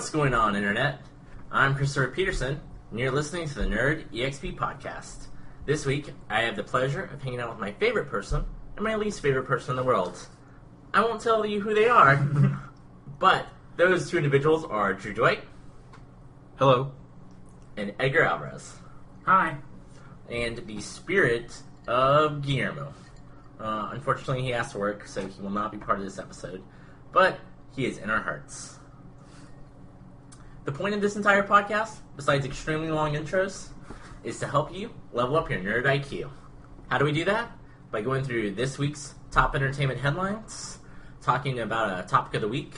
What's going on, Internet? I'm Christopher Peterson, and you're listening to the NerdEXP podcast. This week, I have the pleasure of hanging out with my favorite person and my least favorite person in the world. I won't tell you who they are, but those two individuals are Drew Dwight. Hello. And Edgar Alvarez. Hi. And the spirit of Guillermo. Unfortunately, he has to work, so he will not be part of this episode, but he is in our hearts. The point of this entire podcast, besides extremely long intros, is to help you level up your nerd IQ. How do we do that? By going through this week's top entertainment headlines, talking about a topic of the week,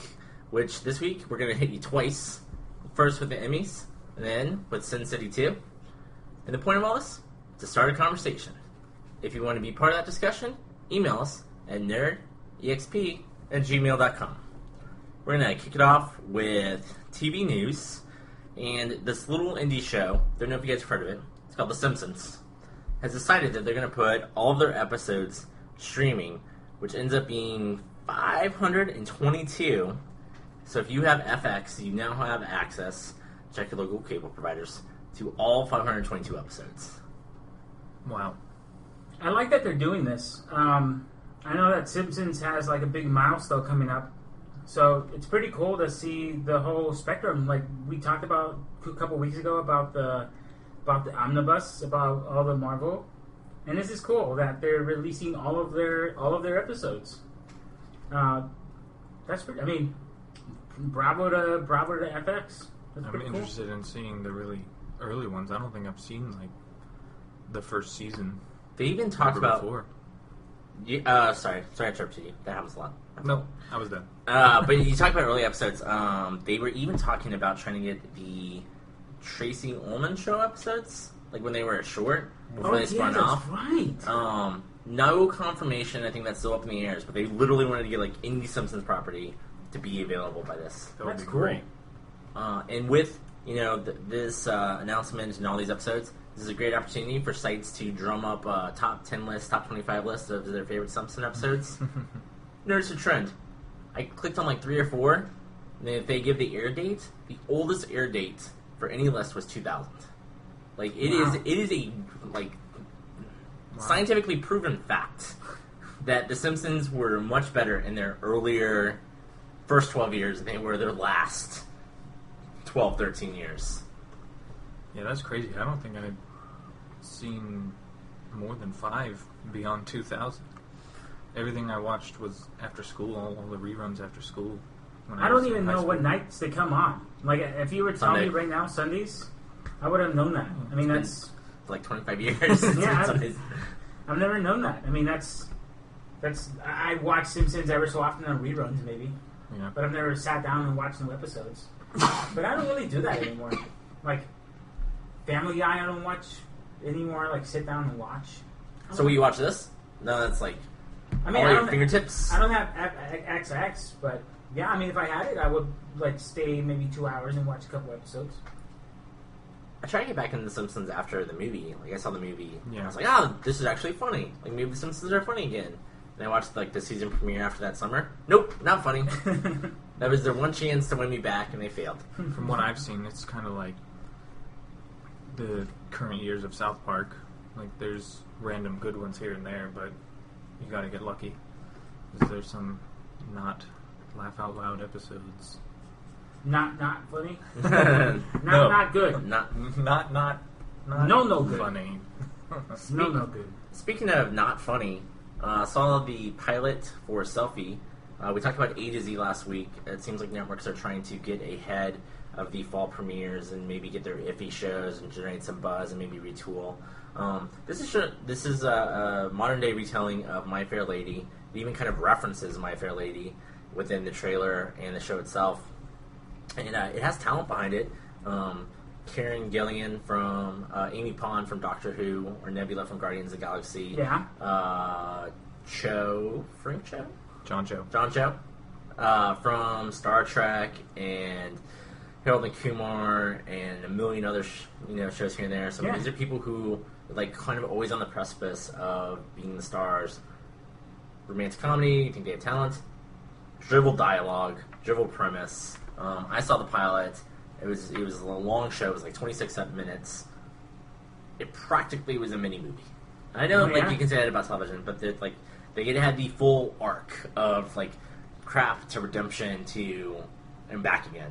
which this week we're going to hit you twice. First with the Emmys, and then with Sin City 2. And the point of all this? To start a conversation. If you want to be part of that discussion, email us at nerdexp@gmail.com. We're going to kick it off with TV news, and this little indie show, don't know if you guys have heard of it, it's called The Simpsons, has decided that they're going to put all of their episodes streaming, which ends up being 522. So if you have FX, you now have access, check your local cable providers, to all 522 episodes. Wow. I like that they're doing this. I know that Simpsons has like a big milestone coming up. So it's pretty cool to see the whole spectrum. Like we talked about a couple weeks ago about the omnibus, about all the Marvel, and this is cool that they're releasing all of their episodes. That's pretty. I mean, bravo to FX. That's I'm pretty interested in seeing the really early ones. I don't think I've seen like the first season. They even talked about. Before. Sorry to interrupt you. That happens a lot. No, I was done. But you talked about early episodes. They were even talking about trying to get the Tracy Ullman show episodes, like when they were short, before they spun off. Right. No confirmation. I think that's still up in the air. But they literally wanted to get like any Simpsons property to be available by this. That would That's be cool. great. And with this announcement and all these episodes, this is a great opportunity for sites to drum up top 10 lists, top 25 lists of their favorite Simpson episodes. Notice a trend. I clicked on like 3 or 4, and then if they give the air date, the oldest air date for any list was 2000. Like it is a scientifically proven fact that the Simpsons were much better in their earlier first 12 years than they were their last 12, 13 years. Yeah, that's crazy. I don't think I've seen more than 5 beyond 2000. Everything I watched was after school, all the reruns after school. I don't even know what nights they come on. Like, if you were telling me right now, Sundays, I would have known that. I mean, that's like 25 years. Yeah, I've never known that. I mean, that's. I watch Simpsons ever so often on reruns, maybe. Yeah. But I've never sat down and watched new episodes. But I don't really do that anymore. Like, Family Guy, I don't watch anymore. Like, sit down and watch. So will you watch this? No, that's like. I mean, all your fingertips. I don't have XX, but yeah, I mean, if I had it, I would like stay maybe 2 hours and watch a couple episodes. I tried to get back into The Simpsons after the movie. Like I saw the movie, Yeah. and I was like, this is actually funny. Like maybe The Simpsons are funny again. And I watched like the season premiere after that summer. Nope, not funny. That was their one chance to win me back, and they failed. From what I've seen, it's kind of like the current years of South Park. Like there's random good ones here and there, but you got to get lucky. There's some not laugh out loud episodes. Not funny. No. Not good. Not. No good. Funny. No good. Speaking of not funny, saw the pilot for Selfie. We talked about A to Z last week. It seems like networks are trying to get ahead of the fall premieres and maybe get their iffy shows and generate some buzz and maybe retool. This is a modern day retelling of My Fair Lady. It even kind of references My Fair Lady within the trailer and the show itself, and it has talent behind it. Karen Gillan from Amy Pond from Doctor Who, or Nebula from Guardians of the Galaxy. Yeah. John Cho from Star Trek, and Harold and Kumar, and a million other shows here and there. So these are people who like kind of always on the precipice of being the stars. Romantic comedy, you think they have talent? Drivel dialogue, drivel premise. I saw the pilot. It was a long show. It was like 26 minutes. It practically was a mini movie. I know, you can say that about television, but they had the full arc of like crap to redemption to and back again.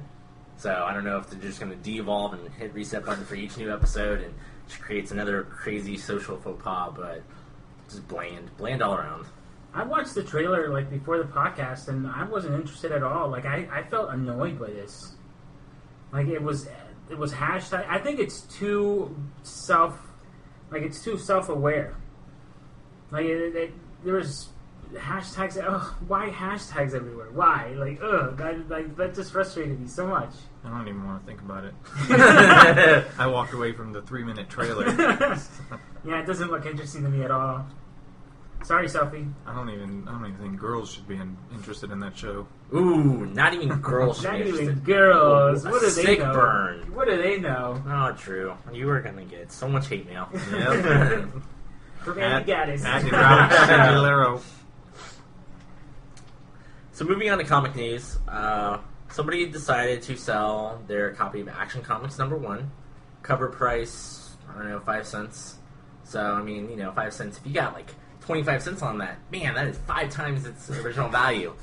So I don't know if they're just going to de-evolve and hit reset button for each new episode and just creates another crazy social faux pas, but just bland all around. I watched the trailer like before the podcast, and I wasn't interested at all. Like I felt annoyed by this. Like it was hashtag. I think it's too self-aware. Like there was hashtags. Oh, why hashtags everywhere? Why? Like that just frustrated me so much. I don't even want to think about it. I walked away from the 3-minute trailer. Yeah, it doesn't look interesting to me at all. Sorry, Sophie. I don't even think girls should be interested in that show. Ooh, not even girls should Not be interested. even girls. Ooh, What do they sick know? burn. What do they know? Oh, true. You were going to get so much hate mail. Yep. From Andy Gaddis. Andy Gaddis. So moving on to comic news, somebody decided to sell their copy of Action Comics #1. Cover price, I don't know, 5 cents. So, I mean, 5 cents. If you got like 25 cents on that, man, that is 5 times its original value.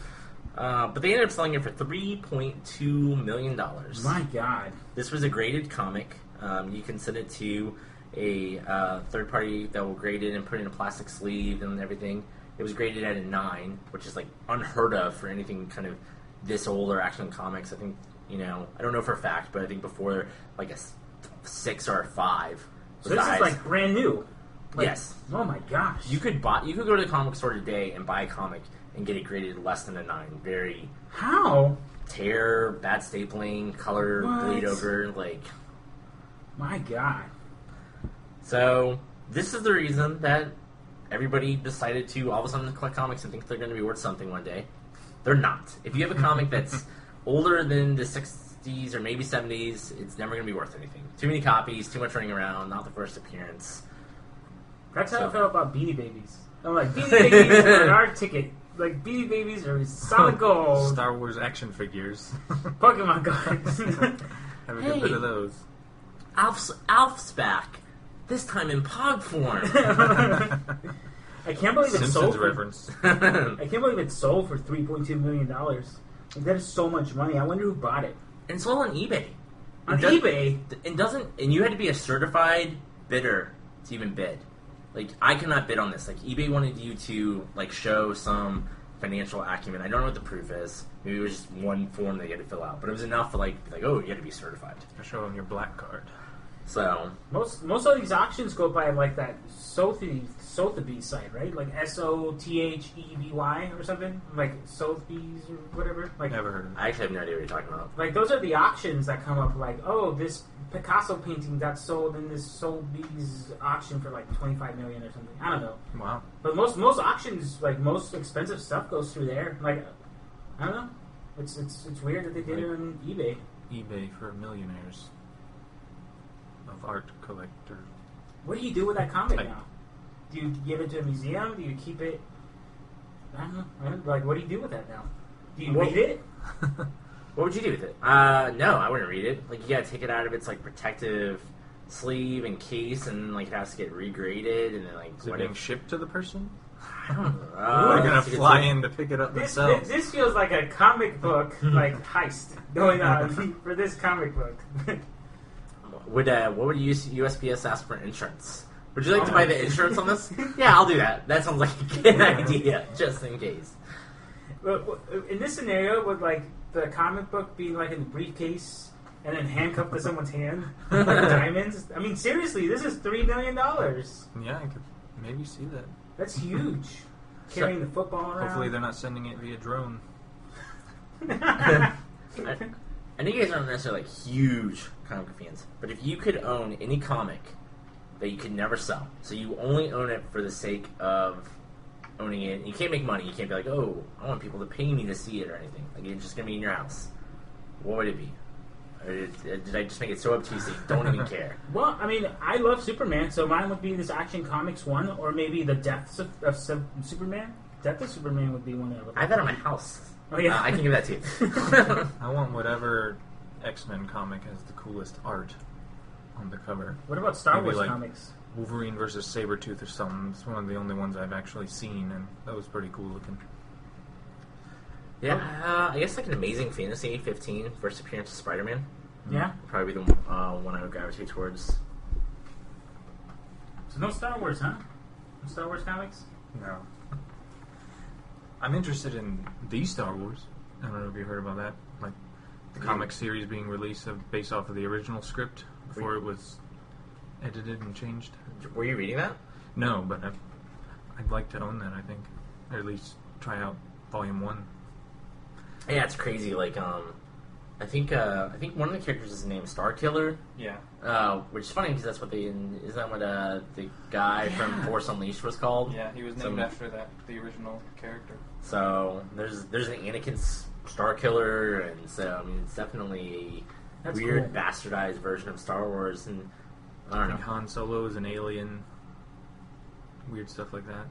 But they ended up selling it for $3.2 million. My God. This was a graded comic. You can send it to a third party that will grade it and put it in a plastic sleeve and everything. It was graded at a 9, which is like unheard of for anything kind of this old or Action Comics. I think, I don't know for a fact, but I think before like a 6 or a 5. So this is like brand new. Yes. Oh my gosh. You could go to the comic store today and buy a comic and get it graded less than a 9. Very How? tear, bad stapling, color bleed over, like. My God. So this is the reason that everybody decided to all of a sudden collect comics and think they're going to be worth something one day. They're not. If you have a comic that's older than the 60s or maybe 70s, it's never going to be worth anything. Too many copies, too much running around, not the first appearance. That's how I felt about Beanie Babies. I'm like, Beanie Babies are an art ticket. Like, Beanie Babies are solid gold. Star Wars action figures. Pokemon cards. Have a good bit of those. Alf's back. This time in Pog form. I can't believe it's sold. Simpsons reference. I can't believe it's sold for $3.2 million. Like, that is so much money. I wonder who bought it. And sold on eBay. On eBay? And you had to be a certified bidder to even bid. Like, I cannot bid on this. Like, eBay wanted you to, like, show some financial acumen. I don't know what the proof is. Maybe it was just one form that you had to fill out. But it was enough to, like, oh, you had to be certified. I show them your black card. So most of these auctions go by like that Sotheby site, right? Like Sotheby or something, like Sotheby's or whatever. Like, never heard of it. I actually have no idea what you're talking about. Like those are the auctions that come up. Like, oh, this Picasso painting got sold in this Sotheby's auction for like $25 million or something. I don't know. Wow. But most auctions, like most expensive stuff, goes through there. Like, I don't know. It's weird that they did it on eBay. eBay for millionaires. Of art collector. What do you do with that comic now? Do you give it to a museum? Do you keep it? I don't know. Like, what do you do with that now? Do you read it? What would you do with it? No, I wouldn't read it. Like, you gotta take it out of its like protective sleeve and case, and like it has to get regraded, and then like is it being shipped to the person? I don't know. They're gonna fly in to pick it up themselves. This feels like a comic book like heist going on for this comic book. What would USPS ask for insurance? Would you like to buy the insurance on this? Yeah, I'll do that. That sounds like a good idea, just in case. In this scenario, would like the comic book be like in the briefcase and then handcuffed to someone's hand, like diamonds? I mean, seriously, this is $3 million. Yeah, I could maybe see that. That's huge. Carrying the football around. Hopefully, they're not sending it via drone. I know you guys aren't necessarily like huge comic fans, but if you could own any comic that you could never sell, so you only own it for the sake of owning it, you can't make money, you can't be like, oh, I want people to pay me to see it or anything. Like, it's just going to be in your house. What would it be? Or did I just make it so obtuse that you don't even care? Well, I mean, I love Superman, so mine would be this Action Comics 1, or maybe the Deaths of Superman. Death of Superman would be one that I would I have that in my house. Oh yeah, I can give that to you. I want whatever X-Men comic has the coolest art on the cover. What about Star Maybe Wars like comics? Wolverine versus Sabretooth or something. It's one of the only ones I've actually seen, and that was pretty cool looking. Yeah, I guess like an Amazing Fantasy 15 first appearance of Spider-Man. Yeah. Would probably be the one I would gravitate towards. So no Star Wars, huh? No Star Wars comics? No. I'm interested in the Star Wars. I don't know if you heard about that. Like the comic series being released based off of the original script before it was edited and changed. Were you reading that? No, but I'd like to own that, I think. Or at least try out Volume 1. Yeah, it's crazy. Like, I think one of the characters is named Starkiller. Yeah. Which is funny because that's what isn't that what the guy from Force Unleashed was called? Yeah, he was named after the original character. So there's an Anakin Starkiller, and so I mean it's definitely a weird bastardized version of Star Wars, and I don't know. Han Solo is an alien. Weird stuff like that.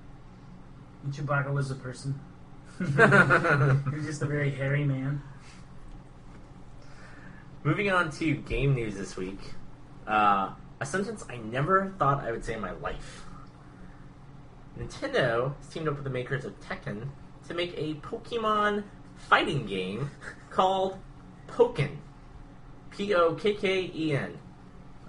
And Chewbacca was a person. He was just a very hairy man. Moving on to game news this week. A sentence I never thought I would say in my life. Nintendo has teamed up with the makers of Tekken to make a Pokemon fighting game called Pokken. Pokken.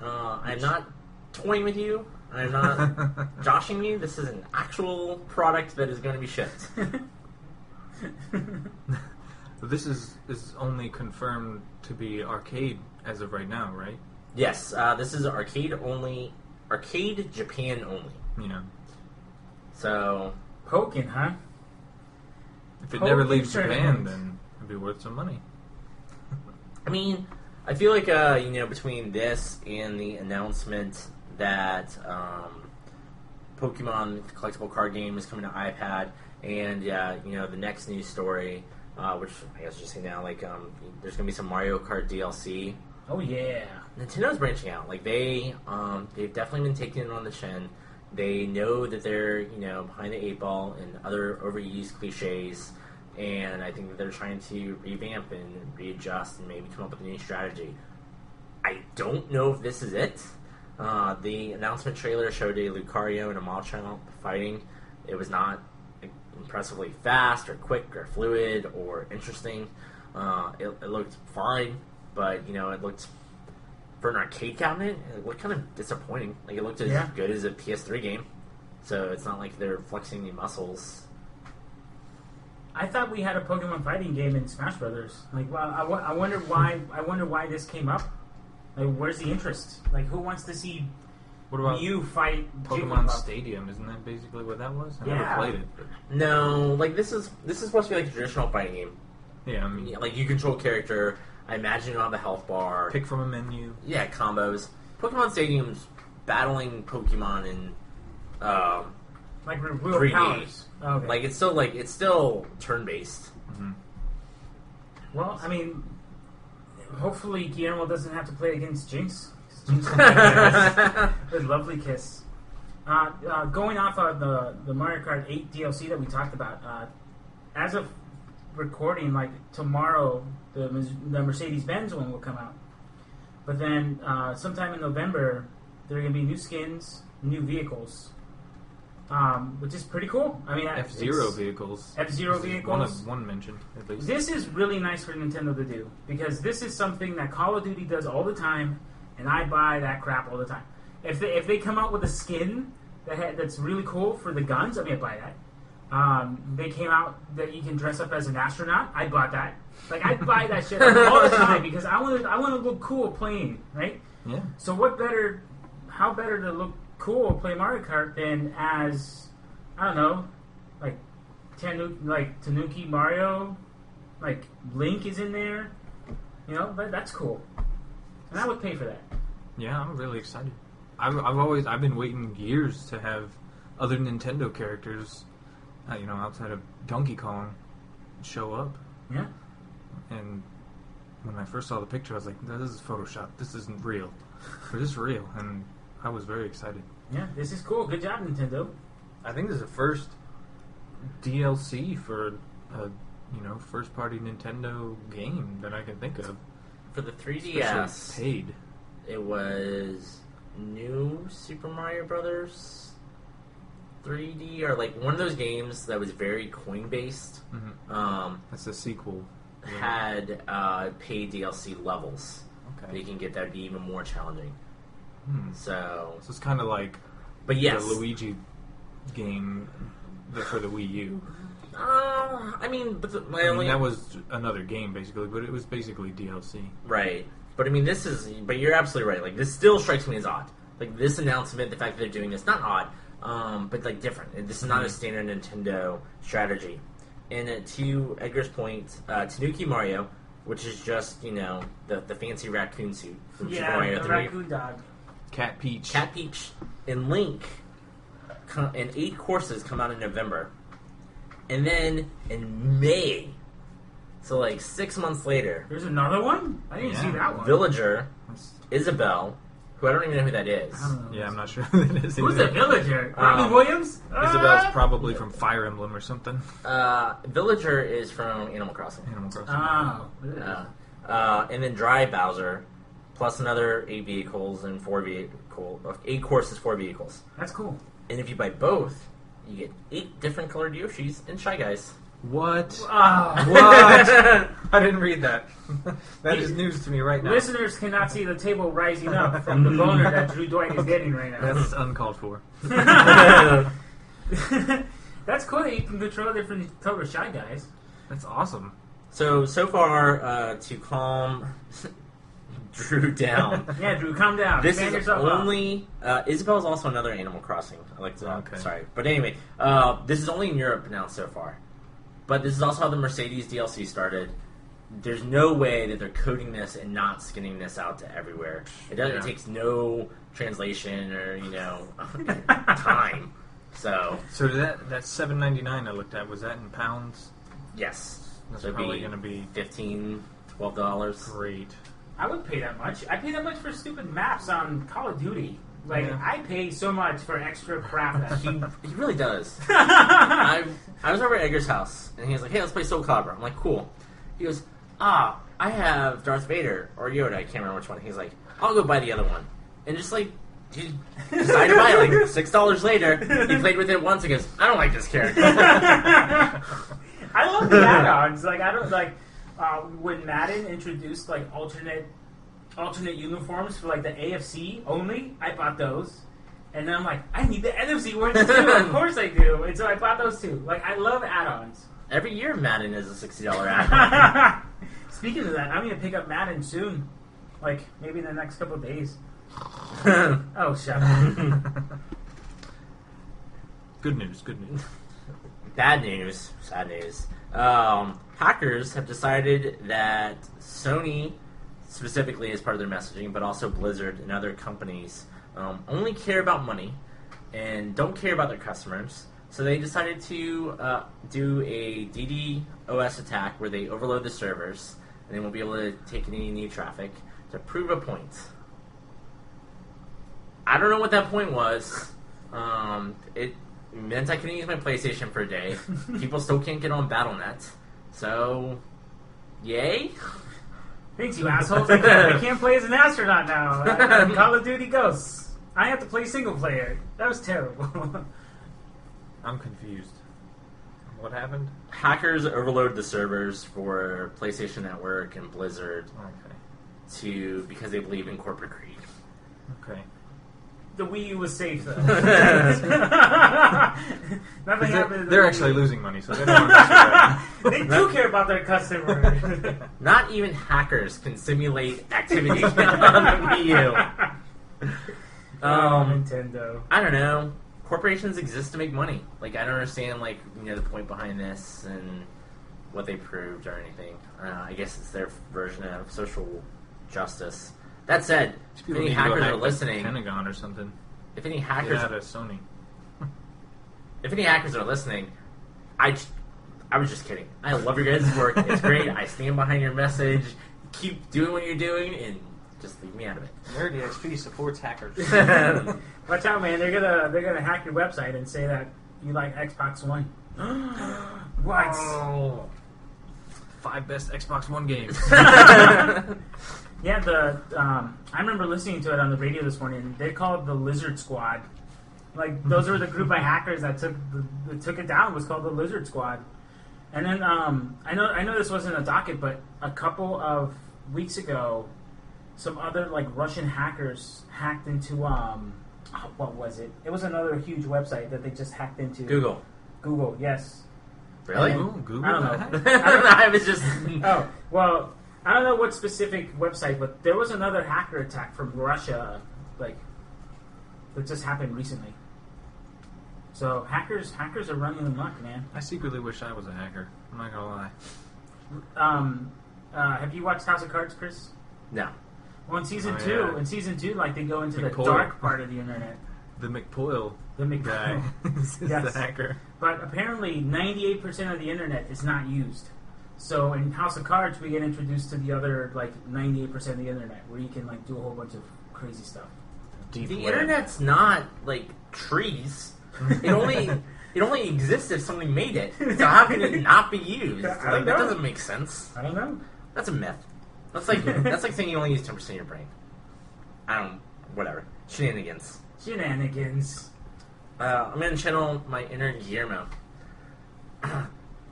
I'm not toying with you. I'm not joshing you. This is an actual product that is going to be shipped. This is only confirmed to be arcade as of right now, right? Yes, this is arcade only, arcade Japan only. Yeah. So Pokken, huh? If it never leaves tournament. Japan, then it'd be worth some money. I mean, I feel like between this and the announcement that Pokemon collectible card game is coming to iPad, and the next news story, which I guess just say now, like there's gonna be some Mario Kart DLC. Oh yeah. Nintendo's branching out. Like they've definitely been taking it on the chin. They know that they're behind the eight ball and other overused cliches, and I think that they're trying to revamp and readjust and maybe come up with a new strategy. I don't know if this is it. The announcement trailer showed a Lucario and a Machamp fighting. It was not impressively fast or quick or fluid or interesting. It looked fine, but it looked, for an arcade cabinet, it looked kind of disappointing. Like it looked as good as a PS3 game, so it's not like they're flexing any muscles. I thought we had a Pokemon fighting game in Smash Brothers. Like, well, I wonder why. I wonder why this came up. Like, where's the interest? Like, who wants to see What about you fight Pokemon Jigglypuff? Stadium? Isn't that basically what that was? I Yeah. never played it. No, like this is supposed to be like a traditional fighting game. Yeah, I mean, Yeah, like you control character. I imagine you'll have a health bar. pick from a menu. Yeah, combos. Pokemon Stadium's battling Pokemon in Like real 3D. powers. Okay. Like it's still turn based. Mm-hmm. Well, I mean, hopefully Guillermo doesn't have to play against Jinx. 'Cause Jinx will play with Lovely Kiss. Going off of the Mario Kart 8 DLC that we talked about, as of recording, like tomorrow, the Mercedes-Benz one will come out. But then sometime in November, there are going to be new skins, new vehicles, which is pretty cool. I mean, F-Zero vehicles. F-Zero This is vehicles. One mentioned, at least. This is really nice for Nintendo to do, because this is something that Call of Duty does all the time, and I buy that crap all the time. If they come out with a skin that's really cool for the guns, I mean, I buy that. They came out that you can dress up as an astronaut. I bought that. Like, I buy that shit all the time because I want to look cool playing, right? Yeah. So how better to look cool play Mario Kart than as, I don't know, like Tanuki Mario, like Link is in there. That's cool. And I would pay for that. Yeah, I'm really excited. I've been waiting years to have other Nintendo characters, outside of Donkey Kong, show up. Yeah. And when I first saw the picture, I was like, "This is Photoshop. This isn't real. But this is real." And I was very excited. Yeah, this is cool. Good job, Nintendo. I think this is the first DLC for a first-party Nintendo game that I can think of. For the 3DS, Especially paid. it was New Super Mario Brothers 3D, or like one of those games that was very coin-based. Mm-hmm. That's the sequel. Had paid DLC levels. Okay. That you can get that would be even more challenging. So it's kind of like but yes. the Luigi game for the Wii U. I mean, but that was another game basically, but it was basically DLC. Right. But I mean, but you're absolutely right. Like, this still strikes me as odd. Like, this announcement, the fact that they're doing this, not odd, but like different. This is not a standard Nintendo strategy. And to Edgar's point, Tanuki Mario, which is just, the fancy raccoon suit from Super Mario 3. Raccoon dog. Cat Peach. And Link, and 8 courses come out in November. And then in May, so like 6 months later... There's another one? I didn't see that one. Villager, Isabelle, who I don't even know who that is. Yeah, I'm not sure who that is. Who's the Villager? Robin Williams? Isabelle's probably from Fire Emblem or something. Villager is from Animal Crossing. And then Dry Bowser, plus another 8 vehicles and 8 courses, 4 vehicles. That's cool. And if you buy both, you get 8 different colored Yoshis and Shy Guys. What? What? I didn't read that. That is news to me right now. Listeners cannot see the table rising up from the boner that Drew Dwight is getting right now. That's uncalled for. That's cool that you can control different color Shy Guys. That's awesome. So far, to calm Drew down. Yeah, Drew, calm down. This is only... Isabelle's also another Animal Crossing. I like to... Okay. Sorry. But anyway, this is only in Europe now so far. But this is also how the Mercedes DLC started. There's no way that they're coding this and not skinning this out to everywhere. It doesn't. It takes no translation or time. So that $7.99 I looked at, was that in pounds? Yes, that's probably going to be $15, $12. Great. I would pay that much. I pay that much for stupid maps on Call of Duty. Like, I pay so much for extra crap that he really does. I was over at Edgar's house, and he was like, "Hey, let's play Soul Calibur." I'm like, "Cool." He goes, I have Darth Vader or Yoda. I can't remember which one. He's like, "I'll go buy the other one." And just like, he decided to buy it. Like $6 later, he played with it once and goes, "I don't like this character." I love the add-ons. Like, I don't like when Madden introduced like alternate uniforms for like the AFC only. I bought those, and then I'm like, I need the NFC ones too. Of course I do, and so I bought those too. Like, I love add-ons. Every year, Madden is a $60 add-on. Speaking of that, I'm gonna pick up Madden soon. Like, maybe in the next couple of days. Oh, shut up. Good news. Bad news. Sad news. Hackers have decided that Sony, specifically as part of their messaging, but also Blizzard and other companies, only care about money and don't care about their customers. So they decided to do a DDoS attack where they overload the servers and they won't be able to take any new traffic to prove a point. I don't know what that point was. It meant I couldn't use my PlayStation for a day. People still can't get on Battle.net. So, yay? Thanks, you assholes. I can't play as an astronaut now. Call of Duty Ghosts. I have to play single player. That was terrible. I'm confused. What happened? Hackers overloaded the servers for PlayStation Network and Blizzard because they believe in corporate greed. Okay. The Wii U was safe, though. Nothing happened. They're actually losing money, so they don't want to mess with that. They do care about their customers. Not even hackers can simulate activity on the Wii U. Nintendo. I don't know. Corporations exist to make money. Like, I don't understand, the point behind this and what they proved or anything. I guess it's their version of social justice. That said, if any hackers are listening, Pentagon or something. If any hackers out of Sony. If any hackers are listening, I was just kidding. I love your guys' work. It's great. I stand behind your message. Keep doing what you're doing, and just leave me out of it. NerdEXP supports hackers. Watch out, man! They're gonna hack your website and say that you like Xbox One. What? Oh. 5 best Xbox One games. Yeah, I remember listening to it on the radio this morning. They called it the Lizard Squad. Like, those were the group of hackers that took it down. It was called the Lizard Squad. And then I know this wasn't a docket, but a couple of weeks ago, some other like Russian hackers hacked into what was it? It was another huge website that they just hacked into. Google, yes. Really? Google? I don't know. I don't know. I was just. Oh, well, I don't know what specific website, but there was another hacker attack from Russia, like, that just happened recently. So hackers are running amok, man. I secretly wish I was a hacker. I'm not gonna lie. Have you watched House of Cards, Chris? No. Well, in season yeah. two, like, they go into McCoy. the dark part of the internet. The McPoyle The guy is Yes. the hacker. But apparently, 98% of the internet is not used. So in House of Cards, we get introduced to the other, like, 98% of the internet, where you can, like, do a whole bunch of crazy stuff. Deep The web. internet's not like trees. It only exists if somebody made it. So how can it not be used? I don't Like, that know. doesn't make sense. I don't know. That's a myth. That's like saying you only use 10% of your brain. Whatever. Shenanigans. Shenanigans. I'm gonna channel my inner Guillermo.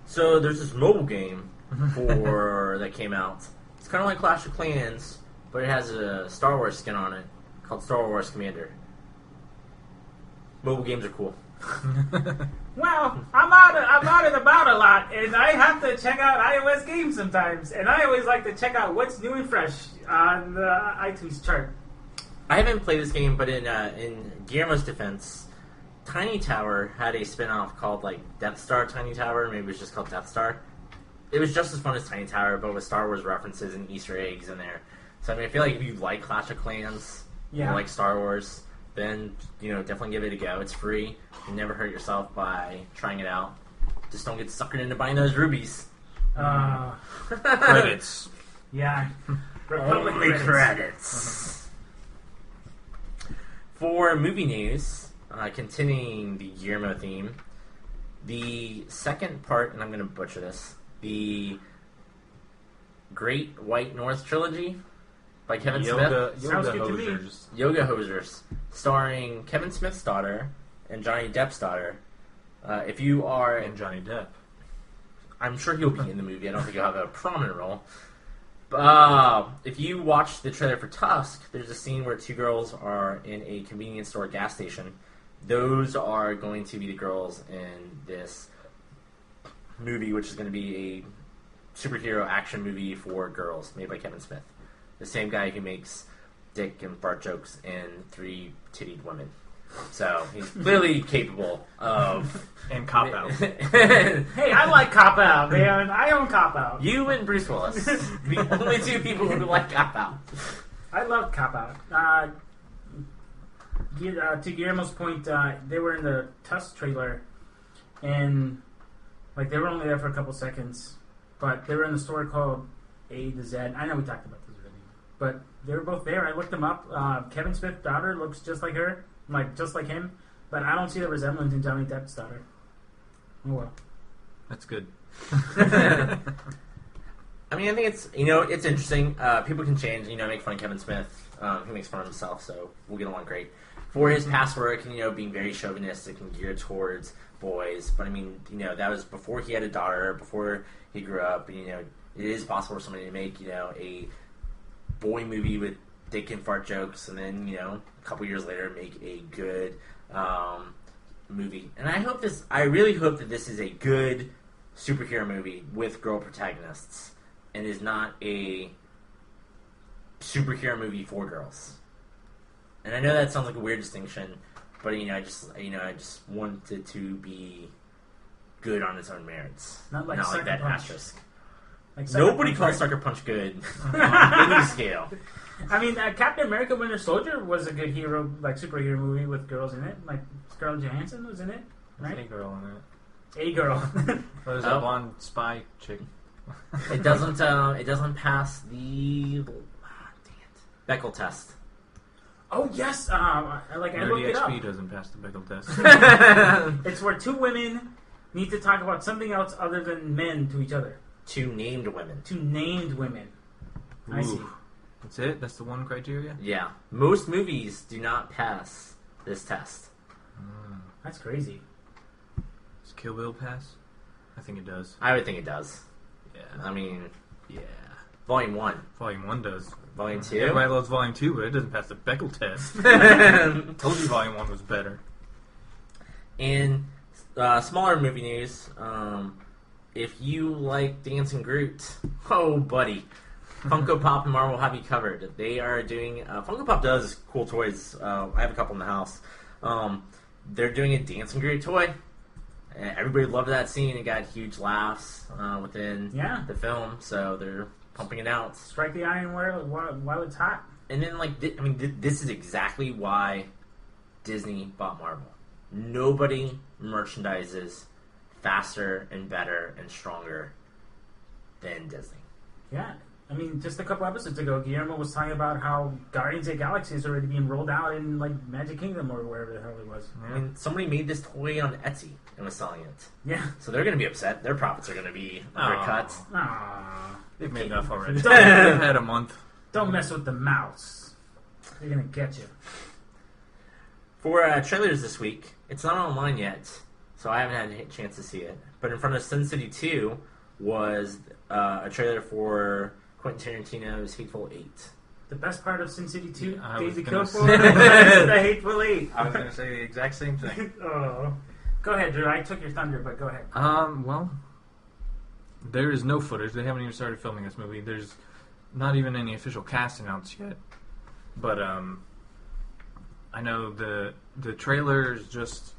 So there's this mobile game that came out. It's kind of like Clash of Clans, but it has a Star Wars skin on it called Star Wars Commander. Mobile games are cool. Well, I'm out and about a lot, and I have to check out iOS games sometimes, and I always like to check out what's new and fresh on the iTunes chart. I haven't played this game, but in Guillermo's defense, Tiny Tower had a spin-off called like Death Star Tiny Tower. Maybe it was just called Death Star. It was just as fun as Tiny Tower, but with Star Wars references and Easter eggs in there. So I mean, I feel like if you like Clash of Clans, Yeah. or like Star Wars, then definitely give it a go. It's free. You never hurt yourself by trying it out. Just don't get suckered into buying those rubies. Credits. Yeah. Republic Only credits. credits. For movie news, continuing the Guillermo theme, the second part, and I'm going to butcher this, the Great White North Trilogy by Kevin Smith. Sounds good to me. Hosers. Yoga Hosers, starring Kevin Smith's daughter and Johnny Depp's daughter. If you are... And Johnny Depp. I'm sure he'll be in the movie. I don't think he'll have a prominent role. If you watch the trailer for Tusk, there's a scene where two girls are in a convenience store gas station. Those are going to be the girls in this movie, which is going to be a superhero action movie for girls made by Kevin Smith. The same guy who makes dick and fart jokes and three-tittied women. So he's clearly capable of... And Cop Out. Hey, I like Cop Out, man. I own Cop Out. You and Bruce Willis. The only two people who like Cop Out. I love Cop Out. To Guillermo's point, they were in the Tusk trailer, and like they were only there for a couple seconds, but they were in the story called A to Z. I know we talked about this already, but they were both there. I looked them up. Kevin Smith's daughter looks just like her, just like him, but I don't see the resemblance in Johnny Depp's daughter. Oh well. That's good. I mean, I think it's it's interesting. People can change, make fun of Kevin Smith. He makes fun of himself, so we'll get along great. For his past work, being very chauvinistic and geared towards boys, but I mean, that was before he had a daughter, before he grew up. It is possible for somebody to make, a boy movie with dick and fart jokes, and then, a couple years later, make a good movie. And I really hope that this is a good superhero movie with girl protagonists, and is not a superhero movie for girls. And I know that sounds like a weird distinction, but I just want it to be good on its own merits, Not like that Sucker Punch. asterisk. Like Sucker Nobody Punch, calls right? Sucker Punch good on any scale. I mean, Captain America: Winter Soldier was a good hero, like superhero movie with girls in it. Like Scarlett Johansson was in it, There's right? a girl in it. A girl. There's Oh. a blonde spy chick. It doesn't pass the Bechdel test. Oh yes, I looked it up. NerdEXP doesn't pass the Bechdel test. It's where two women need to talk about something else other than men to each other. 2 named women. 2 named women. I see. That's it? That's the one criteria? Yeah. Most movies do not pass this test. That's crazy. Does Kill Bill pass? I think it does. I would think it does. Yeah. I mean, Yeah. Volume 1. Volume 1 does. Volume 2? Everybody loves Volume 2, but it doesn't pass the Bechdel test. Told you Volume 1 was better. In smaller movie news, if you like Dancing Groot, oh, buddy. Funko Pop and Marvel have you covered. They are doing... Funko Pop does cool toys. I have a couple in the house. They're doing a Dancing Groot toy. Everybody loved that scene. It got huge laughs within the film, so they're pumping it out. Strike the iron while it's hot. And then, this is exactly why Disney bought Marvel. Nobody merchandises faster and better and stronger than Disney. Yeah. I mean, just a couple episodes ago, Guillermo was talking about how Guardians of the Galaxy is already being rolled out in, Magic Kingdom or wherever the hell it was. I mean, somebody made this toy on Etsy and was selling it. Yeah. So they're going to be upset. Their profits are going to be undercut. Aww. They've made enough already. Don't- They've had a month. Don't mess with the mouse. They're going to get you. For trailers this week, it's not online yet, so I haven't had a chance to see it. But in front of Sin City 2 was a trailer for Quentin Tarantino's Hateful Eight. The best part of Sin City 2, I Days was to gonna Kill say- For, is the Hateful Eight. I was going to say the exact same thing. Oh. Go ahead, Drew. I took your thunder, but go ahead. Well, there is no footage. They haven't even started filming this movie. There's not even any official cast announced yet. But I know the trailer is just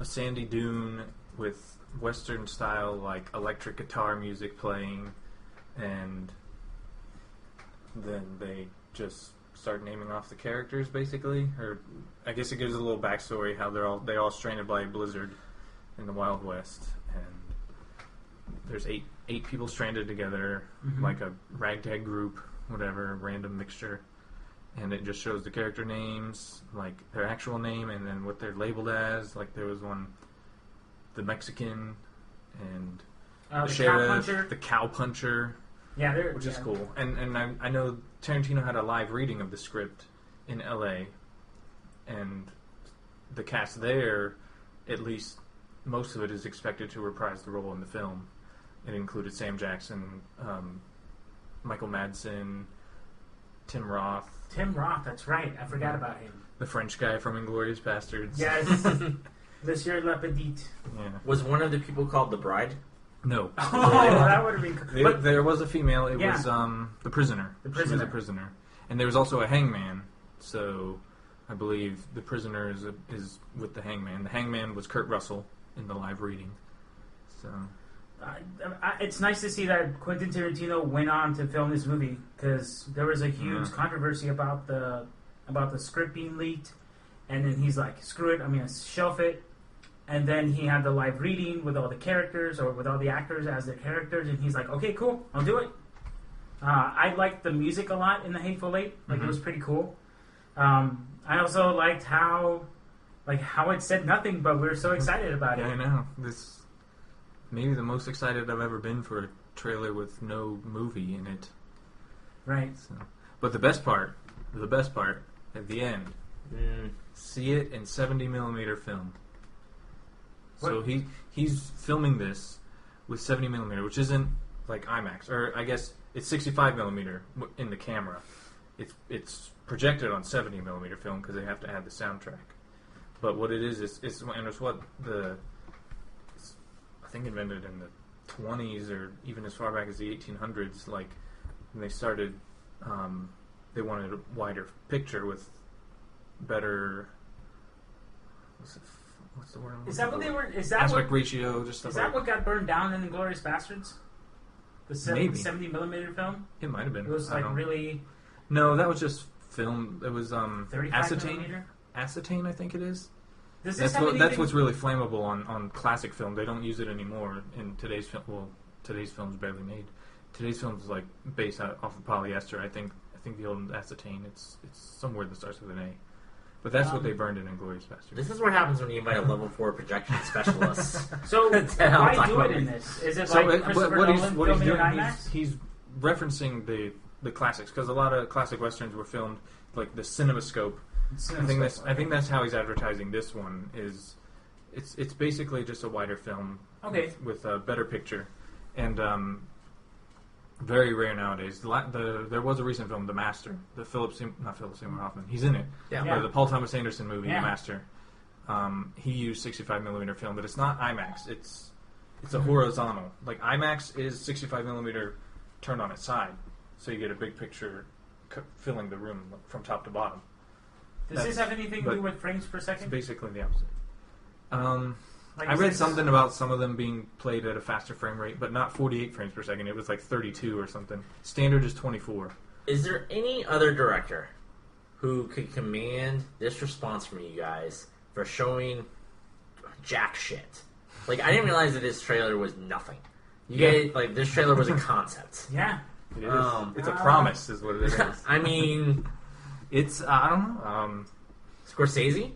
a sandy dune with Western style electric guitar music playing, and then they just start naming off the characters basically. Or I guess it gives a little backstory how they all stranded by a blizzard in the Wild West, and there's eight people stranded together, like a ragtag group, whatever, random mixture. And it just shows the character names, like their actual name, and then what they're labeled as. Like there was one, the Mexican, and the sheriff, the cow puncher, which is cool. And I know Tarantino had a live reading of the script in L.A., and the cast there, at least most of it, is expected to reprise the role in the film. It included Sam Jackson, Michael Madsen, Tim Roth. Tim Roth, that's right. I forgot about him. The French guy from Inglourious Bastards. Yes. Monsieur Le Petit. Yeah. Was one of the people called the bride? No. Oh, that would have been cool. But There was a female. It was the prisoner. The She was prisoner. a prisoner. And there was also a hangman. So I believe the prisoner is with the hangman. The hangman was Kurt Russell in the live reading. So it's nice to see that Quentin Tarantino went on to film this movie, because there was a huge controversy about the script being leaked, and then he's like, screw it, I'm going to shelf it. And then he had the live reading with all the characters, or with all the actors as their characters, and he's like, okay, cool, I'll do it. I liked the music a lot in The Hateful Eight. It was pretty cool. I also liked how it said nothing, but we were so excited about it. I know. This maybe the most excited I've ever been for a trailer with no movie in it. Right. So, but the best part at the end, see it in 70mm film. So he's filming this with 70mm, which isn't like IMAX, or I guess it's 65mm in the camera. It's projected on 70mm film because they have to add the soundtrack. But what it is and it's what I think invented in the 20s, or even as far back as the 1800s. Like when they started, they wanted a wider picture with better. What's the word? Is that what they were? Is that aspect what, ratio? Just is that what got burned down in Inglourious Bastards? The 70mm film. It might have been. It was like really. No, that was just film. It was 35 acetane. millimeter? Acetane, I think it is. That's what's really flammable on classic film. They don't use it anymore in today's film. Well, today's film's barely made. Today's film's like based off of polyester. I think the old acetane. It's somewhere that starts with an A. But that's what they burned in Inglourious Basterds. This is what happens when you invite a level 4 projection specialist. So why do it in this? Is it like Christopher Nolan filming in IMAX? He's referencing the classics, because a lot of classic westerns were filmed like the CinemaScope. I think that's how he's advertising this one. It's basically just a wider film, with a better picture, and very rare nowadays. There was a recent film, The Master, not Philip Seymour Hoffman. He's in it. Yeah. The Paul Thomas Anderson movie, The Master. He used 65mm film, but it's not IMAX. It's a horizontal. Like IMAX is 65mm turned on its side, so you get a big picture filling the room from top to bottom. Does this have anything to do with frames per second? It's basically the opposite. I read something about some of them being played at a faster frame rate, but not 48 frames per second. It was like 32 or something. Standard is 24. Is there any other director who could command this response from you guys for showing jack shit? Like, I didn't realize that this trailer was nothing. This trailer was a concept. Yeah. It is. It's a promise, is what it is. I mean... It's, I don't know. Scorsese?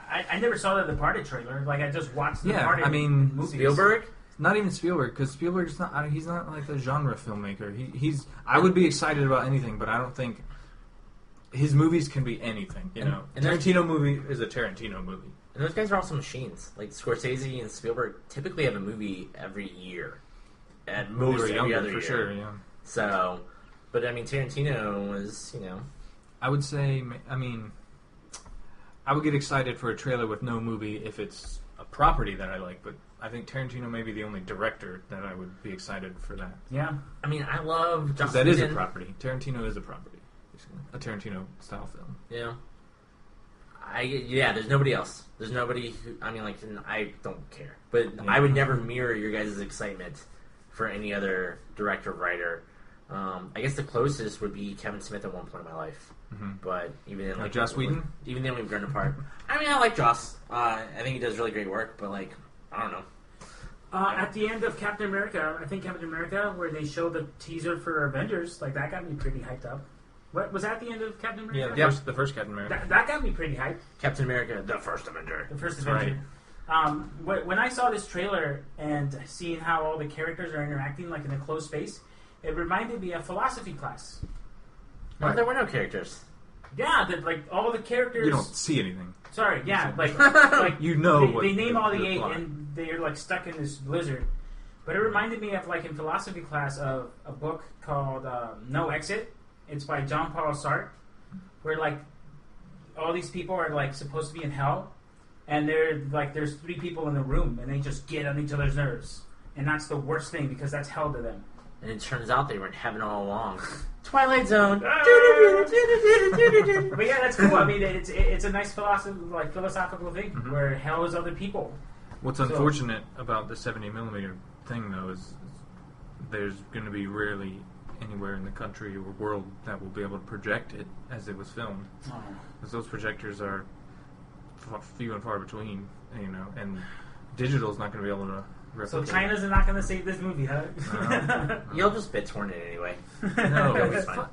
I never saw the Departed trailer. Like, I just watched the Departed movies. Spielberg? Not even Spielberg, because Spielberg's not. He's not like a genre filmmaker. He's. I would be excited about anything, but I don't think his movies can be anything. You know, and Tarantino movie is a Tarantino movie. And those guys are also machines. Like Scorsese and Spielberg typically have a movie every year, at most every other year. For sure, yeah. So, but I mean, Tarantino was, I would say, I would get excited for a trailer with no movie if it's a property that I like, but I think Tarantino may be the only director that I would be excited for that. Yeah. I mean, I love Joss Whedon. That is a Whedon. property. Tarantino is a property, basically. A Tarantino-style film. Yeah. There's nobody else. There's nobody who, I don't care. But I would never mirror your guys' excitement for any other director or writer. I guess the closest would be Kevin Smith at one point in my life. Mm-hmm. But even then, Joss Whedon? Even then, we've grown apart. I mean, I like Joss. I think he does really great work, but, I don't know. At the end of Captain America, I think Captain America, where they show the teaser for Avengers, that got me pretty hyped up. What was that the end of Captain America? Yeah, the first Captain America. That got me pretty hyped. Captain America, the first Avenger. The first Avenger. Right. When I saw this trailer and seeing how all the characters are interacting in a closed space, it reminded me of philosophy class. No, there were no characters. Yeah, all the characters. You don't see anything. Sorry, yeah, you know, they name all the 8, plot. and they're stuck in this blizzard. But it reminded me of in philosophy class of a book called No Exit. It's by John Paul Sartre, where all these people are supposed to be in hell, and they're there's 3 people in the room, and they just get on each other's nerves, and that's the worst thing because that's hell to them. And it turns out they were in heaven all along. Twilight Zone. But yeah, that's cool. I mean, it's a nice philosophical thing where hell is other people. What's unfortunate about the 70mm thing, though, is there's going to be rarely anywhere in the country or world that will be able to project it as it was filmed. Because those projectors are few and far between, and digital's not going to be able to replicate. So China's not going to save this movie, huh? No. You'll just BitTorrent it anyway. No, it's fine.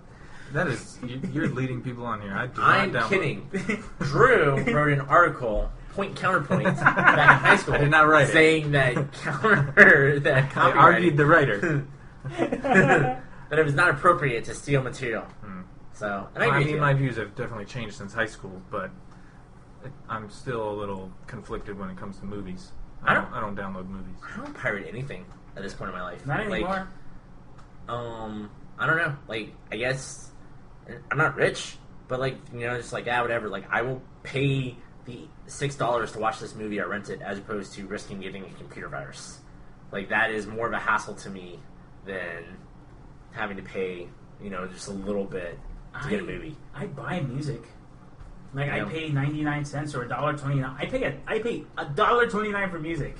That is, you're leading people on here. I'm kidding. Drew wrote an article, point counterpoint, back in high school. I did not write saying that I argued the writer. that it was not appropriate to steal material. So, and I agree. My views have definitely changed since high school, but I'm still a little conflicted when it comes to movies. I don't download movies. I don't pirate anything at this point in my life. Not anymore. I don't know. I guess I'm not rich, but just whatever. I will pay the $6 to watch this movie I rented, as opposed to risking getting a computer virus. That is more of a hassle to me than having to pay, just a little bit to get a movie. I buy music. I pay 99 cents or $1.29. I pay $1.29 for music.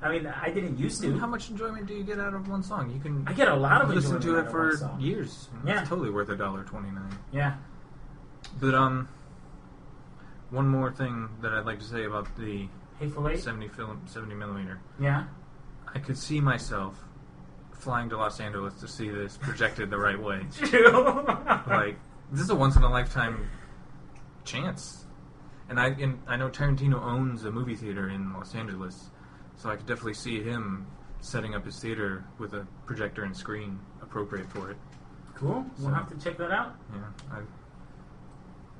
I mean, I didn't used to. How much enjoyment do you get out of one song? I get a lot of listen enjoyment to it for years. Yeah. It's totally worth $1.29. Yeah. But one more thing that I'd like to say about the Hateful Eight? 70mm. Yeah. I could see myself flying to Los Angeles to see this projected the right way. True. This is a once in a lifetime chance. And I know Tarantino owns a movie theater in Los Angeles, so I could definitely see him setting up his theater with a projector and screen appropriate for it. Cool. We'll have to check that out. Yeah,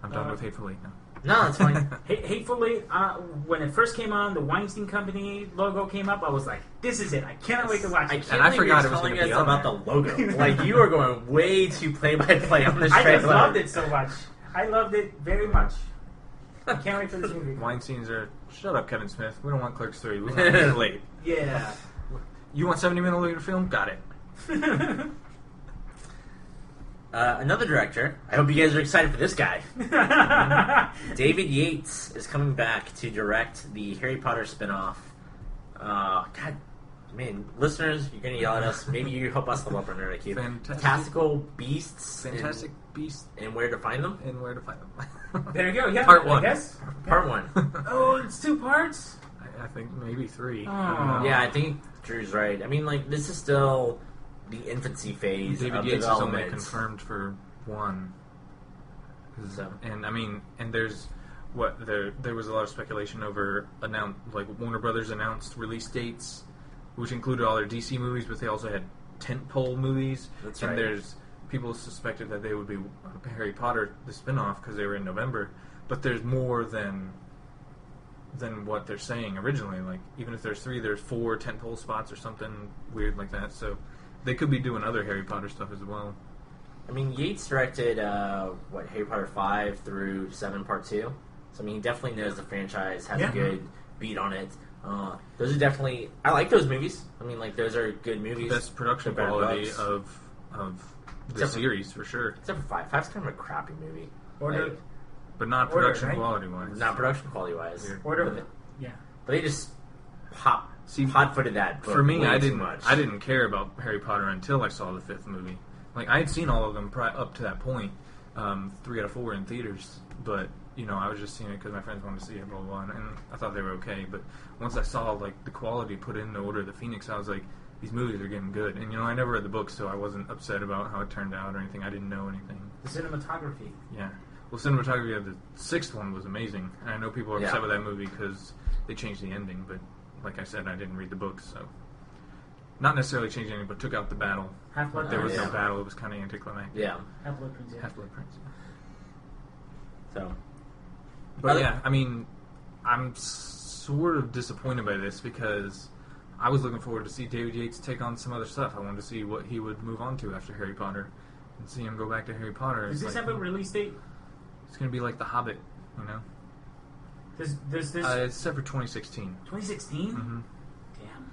I'm done with Hateful Eight now. No, that's fine. Hateful Eight, when it first came on, the Weinstein Company logo came up. I was like, "This is it! I cannot wait to watch it." I forgot it was going to be about the logo. Like, you are going way too play-by-play on this trailer. I just loved it so much. I loved it very much. I can't wait for this movie. Weinstein's are, shut up, Kevin Smith. We don't want Clerks 3. We want Hateful Eight. Yeah. You want 70-minute film? Got it. Another director. I hope you guys are excited for this guy. David Yates is coming back to direct the Harry Potter spinoff. God, man, listeners, you're going to yell at us. Maybe you help us level up on NerdEXP. Fantastical Beasts. Fantastic Beasts. And Where to Find Them? And Where to Find Them. There you go. Yeah, Part 1. I guess. Part 1. Oh, it's 2 parts? I think maybe 3. Yeah, I think Drew's right. I mean, like, this is still the infancy phase David of Yates development. is only confirmed for 1. So, and I mean, and there was a lot of speculation over Warner Brothers announced release dates, which included all their DC movies, but they also had tentpole movies. That's and right. there's people suspected that they would be Harry Potter the spinoff because they were in November, but there's more than what they're saying originally. Like, even if there's 3, there's 4 tentpole spots or something weird like that. So they could be doing other Harry Potter stuff as well. I mean, Yates directed, Harry Potter 5 through 7 Part 2. So, I mean, he definitely knows the franchise, has a good beat on it. Those are definitely... I like those movies. I mean, like, those are good movies. Best production quality of the series, for sure. Except for 5. 5's kind of a crappy movie. But not production quality-wise. Not production quality-wise. Yeah. But they just hot-footed that book for me, way I too much. didn't care about Harry Potter until I saw the 5th movie. Like, I had seen all of them up to that point, 3 out of 4 in theaters, but, you know, I was just seeing it because my friends wanted to see it, blah, blah, blah, and I thought they were okay, but once I saw, like, the quality put in the Order of the Phoenix, I was like, these movies are getting good. And, you know, I never read the book, so I wasn't upset about how it turned out or anything. I didn't know anything. The cinematography. Yeah. Well, cinematography of the 6th one was amazing, and I know people are upset with that movie because they changed the ending, but like I said, I didn't read the books, so... Not necessarily changed anything, but took out the battle. Half-Blood There was Prince. no battle. It was kind of anticlimactic. Yeah. Half-Blood Prince, yeah. Half-Blood Prince. So... But yeah, I mean, I'm sort of disappointed by this because I was looking forward to see David Yates take on some other stuff. I wanted to see what he would move on to after Harry Potter and see him go back to Harry Potter. Does this have a release date? It's going to be like The Hobbit, you know? Does this... It's set for 2016. 2016? Mm-hmm. Damn.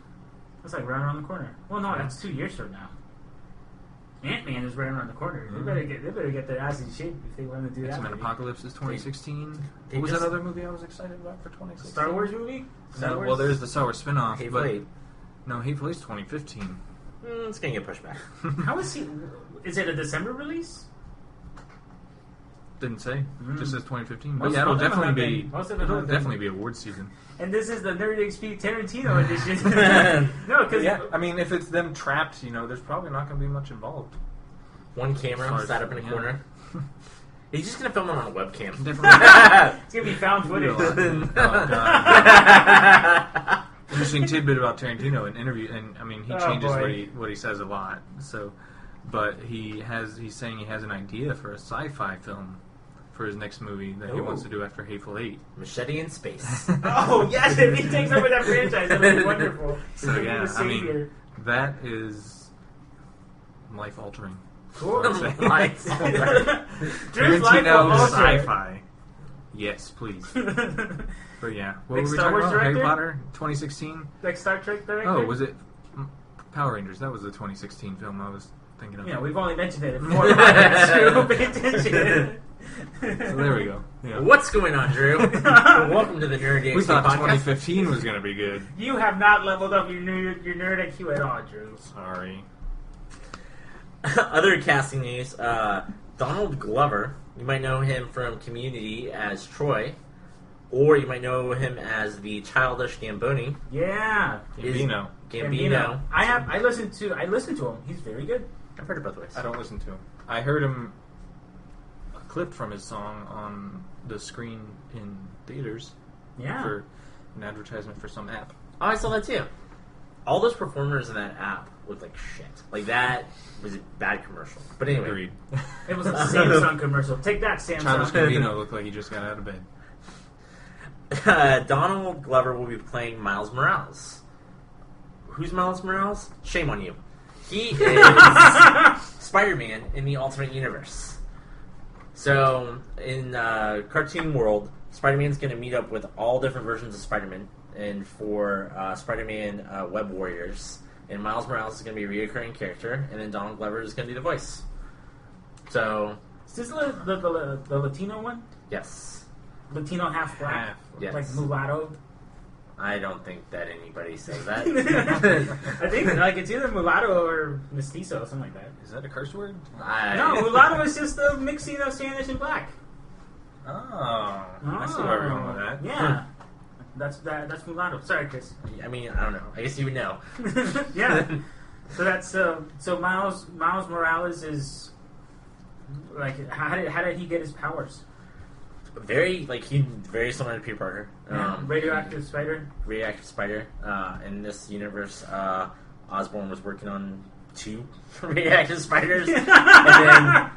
That's like right around the corner. Well, no, that's 2 years from now. Ant-Man is right around the corner. Mm-hmm. They better get their ass in shape if they want to do that. X-Men movie. Apocalypse is 2016. They What was just- that other movie I was excited about for 2016? Star Wars movie? Star Wars? Well, there's the Star Wars spin-off. Hateful but Eight. No, Hateful Eight's 2015. It's going to get pushed back. How is he... Is it a December release? Didn't say. Just says 2015. But Most yeah, it'll of them definitely have be. been- most of them It'll have been- definitely be award season. And this is the NerdEXP Tarantino edition. No, because... Yeah, I mean, if it's them trapped, you know, there's probably not going to be much involved. One camera sat up in a corner. He's just going to film it on a webcam. Definitely. It's going to be found footage. Oh, God. Interesting tidbit about Tarantino in interview, and I mean, he changes what he says a lot. So, but he's saying he has an idea for a sci-fi film for his next movie that he wants to do after Hateful Eight. Machete in space. Oh, yes, if he takes over that franchise, that'll be wonderful. So He'll be yeah, the I mean, savior. that is life-altering. Cool. Drew's Drew's life will Tarantino alter. sci-fi. Yes, please. But yeah, what Like were we Star talking Wars about? Harry director? Potter, 2016. Like Star Trek director? Oh, was it Power Rangers? That was the 2016 film I was thinking of. Yeah, we've only mentioned it 4 podcasts, Drew. Pay attention. So there we go. Yeah. What's going on, Drew? Welcome to the NerdEXP We thought podcast. 2015 was going to be good. You have not leveled up your nerd IQ at all, Drew. Sorry. Other casting news, Donald Glover, you might know him from Community as Troy, or you might know him as the childish Gamboni. Yeah. Gambino. I listened to him. He's very good. I've heard it both ways. I don't listen to him. I heard him clipped from his song on the screen in theaters Yeah. for an advertisement for some app. Oh, I saw that too. All those performers in that app looked like shit. Like, that was a bad commercial. But anyway. Agreed. It was a Samsung commercial. Take that, Childish Samsung. Gambino looked like he just got out of bed. Donald Glover will be playing Miles Morales. Who's Miles Morales? Shame on you. He is Spider-Man in the Ultimate Universe. So, in cartoon world, Spider-Man's going to meet up with all different versions of Spider-Man, and for Spider-Man Web Warriors, and Miles Morales is going to be a reoccurring character, and then Donald Glover is going to be the voice. So, Is this the Latino one? yes. Latino half black? Half. Yes. Like mulatto? I don't think that anybody says that. I think like it's either mulatto or mestizo or something like that. Is that a curse word? No, mulatto is just a mixing of Spanish and black. Oh. I see where we're going with that. Yeah. That's mulatto. Sorry, Chris. I mean, I don't know. I guess you would know. Yeah. So that's so Miles Morales is like how did he get his powers? Very similar to Peter Parker. Radioactive spider. Radioactive Spider. In this universe, Osborn was working on 2 radioactive spiders, and then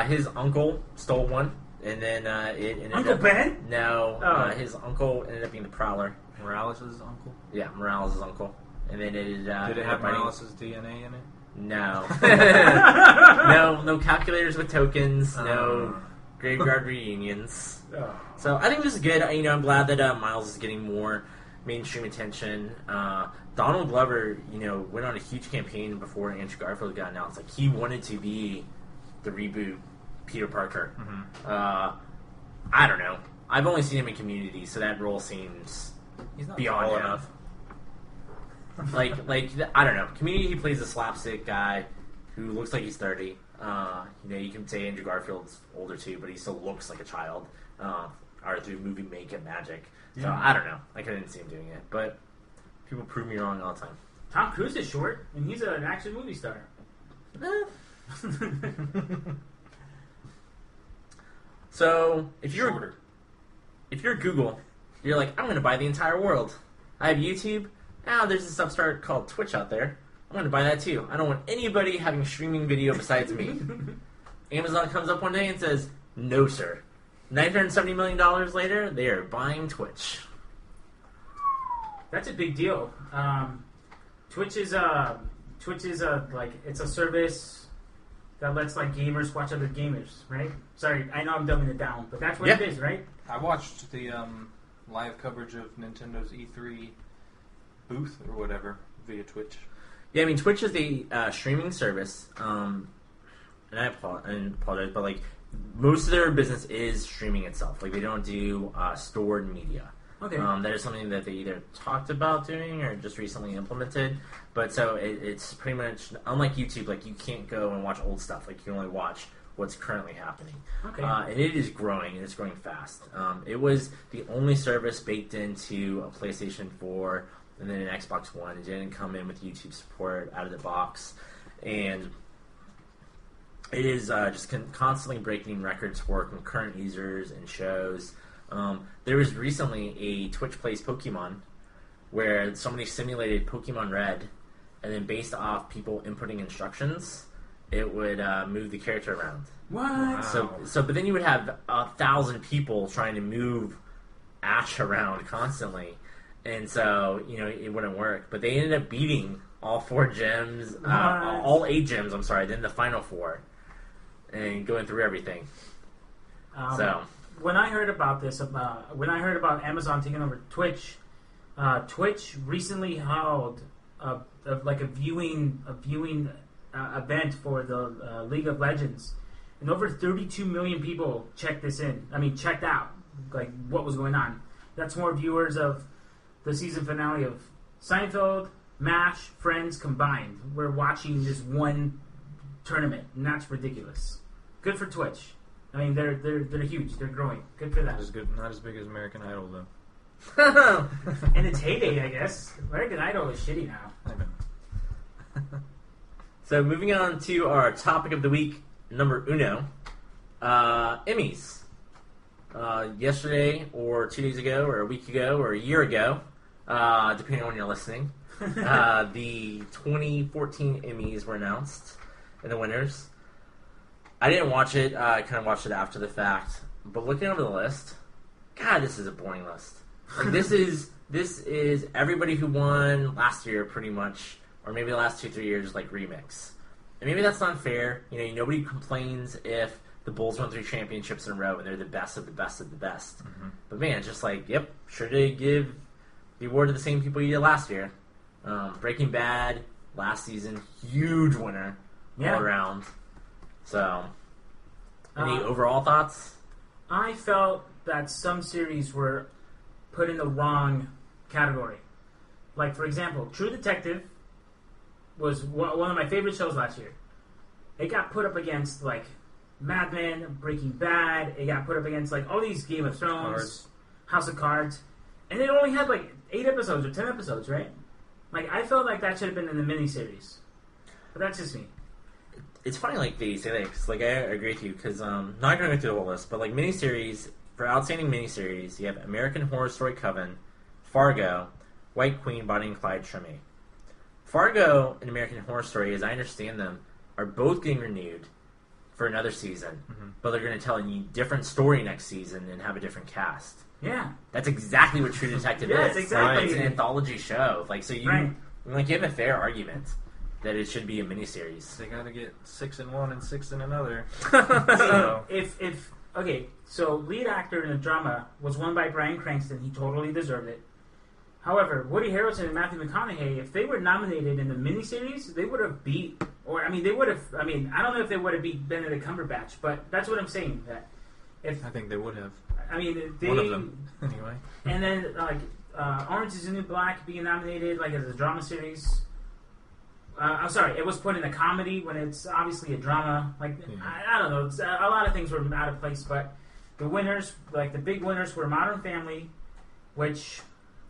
his uncle stole one, and then it ended Uncle up, Ben? No, Oh. his uncle ended up being the Prowler. Morales' uncle? Yeah, Morales' uncle, and then it Did it have Morales' DNA in it? No, no calculators with tokens, no graveyard reunions. Oh. So I think this is good. I'm glad that Miles is getting more mainstream attention. Donald Glover, went on a huge campaign before Andrew Garfield got announced. Like, he wanted to be the reboot Peter Parker. Mm-hmm. I don't know. I've only seen him in Community, so that role seems He's not beyond tall him. enough. like I don't know. Community, he plays a slapstick guy who looks like he's 30. You can say Andrew Garfield's older too, but he still looks like a child. Or through movie makeup magic. So I don't know. I couldn't see him doing it, but people prove me wrong all the time. Tom Cruise is short, and he's an action movie star. So if you're Google, you're like, I'm going to buy the entire world. I have YouTube. Now there's this upstart called Twitch out there. I'm going to buy that too. I don't want anybody having streaming video besides me. Amazon comes up one day and says, no, sir. $970 million later, they are buying Twitch. That's a big deal. Twitch is like it's a service that lets like gamers watch other gamers, right? Sorry, I know I'm dumbing it down, but that's what it is, right? I watched the live coverage of Nintendo's E3 booth or whatever via Twitch. Yeah, I mean, Twitch is a streaming service, and I apologize, but like most of their business is streaming itself. Like, they don't do stored media. Okay. That is something that they either talked about doing or just recently implemented. But so it's pretty much unlike YouTube. Like, you can't go and watch old stuff. Like, you can only watch what's currently happening. Okay. And it is growing, and it's growing fast. It was the only service baked into a PlayStation 4 and then an Xbox One. It didn't come in with YouTube support out of the box. And it is just constantly breaking records for concurrent users and shows. There was recently a Twitch Plays Pokemon where somebody simulated Pokemon Red, and then based off people inputting instructions, it would move the character around. What? Wow. But then you would have 1,000 people trying to move Ash around constantly, and so it wouldn't work. But they ended up beating all 4 gyms, all 8 gyms. I'm sorry, then the final 4, and going through everything. So. When I heard about this, when I heard about Amazon taking over Twitch, Twitch recently held a viewing event for the League of Legends, and over 32 million people checked out like what was going on. That's more viewers of the season finale of Seinfeld, MASH, Friends combined. We're watching this one tournament, and that's ridiculous. Good for Twitch. I mean, they're huge. They're growing. Good for that. Not as big as American Idol, though. In its heyday, I guess. American Idol is shitty now. I know. So moving on to our topic of the week, number uno, Emmys. yesterday or 2 days ago or a week ago or a year ago, depending on when you're listening, the 2014 Emmys were announced and the winners. I didn't watch it. I kind of watched it after the fact. But looking over the list, God, this is a boring list. Like, this is everybody who won last year, pretty much, or maybe the last 2-3 years, like, remix. And maybe that's not fair. Nobody complains if the Bulls won 3 championships in a row and they're the best of the best of the best. Mm-hmm. But man, just like, yep, sure to give the award to the same people you did last year. Breaking Bad last season, huge winner all around. So, any overall thoughts? I felt that some series were put in the wrong category. Like, for example, True Detective was one of my favorite shows last year. It got put up against, like, Mad Men, Breaking Bad. It got put up against, like, all these Game of Thrones, House of Cards. And it only had, like, 8 episodes or 10 episodes, right? Like, I felt like that should have been in the miniseries. But that's just me. It's funny, like, they say that, because, like, I agree with you, because, not going to go through the whole list, but, like, miniseries, for outstanding miniseries, you have American Horror Story Coven, Fargo, White Queen, Bonnie and Clyde, Treme. Fargo and American Horror Story, as I understand them, are both getting renewed for another season, but they're going to tell a different story next season and have a different cast. Yeah. That's exactly what True Detective yes, is. exactly. It's an anthology show. Like, so you, like, you have a fair argument that it should be a miniseries. They got to get 6 in one and 6 in another. So. So lead actor in a drama was won by Bryan Cranston. He totally deserved it. However, Woody Harrelson and Matthew McConaughey, if they were nominated in the miniseries, they would have beat, I don't know if they would have beat Benedict Cumberbatch, but that's what I'm saying. That if I think they would have. I mean, one of them, anyway. And then, like, Orange is the New Black being nominated, like, as a drama series. I'm sorry, it was put in a comedy when it's obviously a drama. Like, I don't know. A lot of things were out of place, but the winners, like, the big winners were Modern Family, which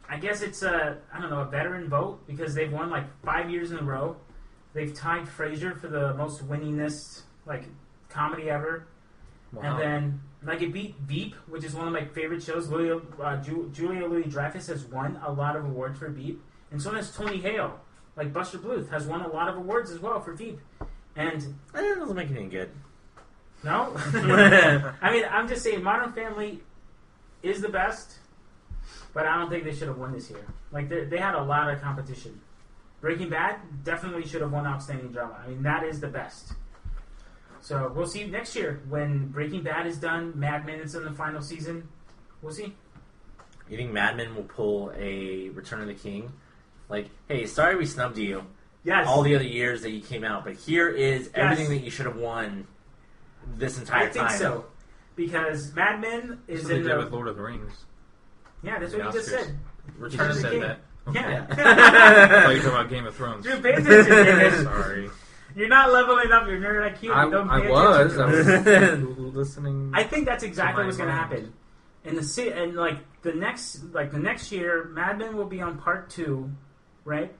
I guess it's a veteran vote because they've won, like, 5 years in a row. They've tied Frasier for the most winningest, like, comedy ever. Wow. And then, like, it beat Veep, which is one of my favorite shows. Julia Louis-Dreyfus has won a lot of awards for Veep. And so has Tony Hale. Like, Buster Bluth has won a lot of awards as well for Veep. And it doesn't make it any good. No? I mean, I'm just saying Modern Family is the best, but I don't think they should have won this year. Like, they had a lot of competition. Breaking Bad definitely should have won Outstanding Drama. I mean, that is the best. So we'll see next year when Breaking Bad is done, Mad Men is in the final season. We'll see. You think Mad Men will pull a Return of the King? Like, hey, sorry we snubbed you. Yes. All the other years that you came out, but here is everything that you should have won this entire time. I think so. Because Mad Men is so they in did the... with Lord of the Rings. Yeah, that's what you just said. Return of the King. That. Yeah. I thought you were talking about Game of Thrones. Dude, pay attention. Sorry. You're not leveling up your nerd IQ. I was listening. I think that's exactly what's going to happen. The next year, Mad Men will be on part 2, right?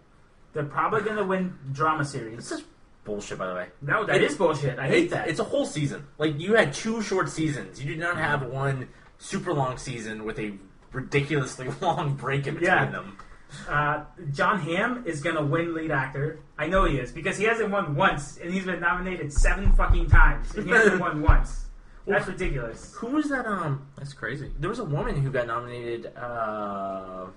They're probably going to win drama series. This is bullshit, by the way. No, that is bullshit. I hate that. It's a whole season. Like, you had 2 short seasons. You did not have one super long season with a ridiculously long break in between them. John Hamm is going to win lead actor. I know he is, because he hasn't won once, and he's been nominated 7 fucking times, and he hasn't won once. That's ridiculous. Who was that? That's crazy. There was a woman who got nominated 12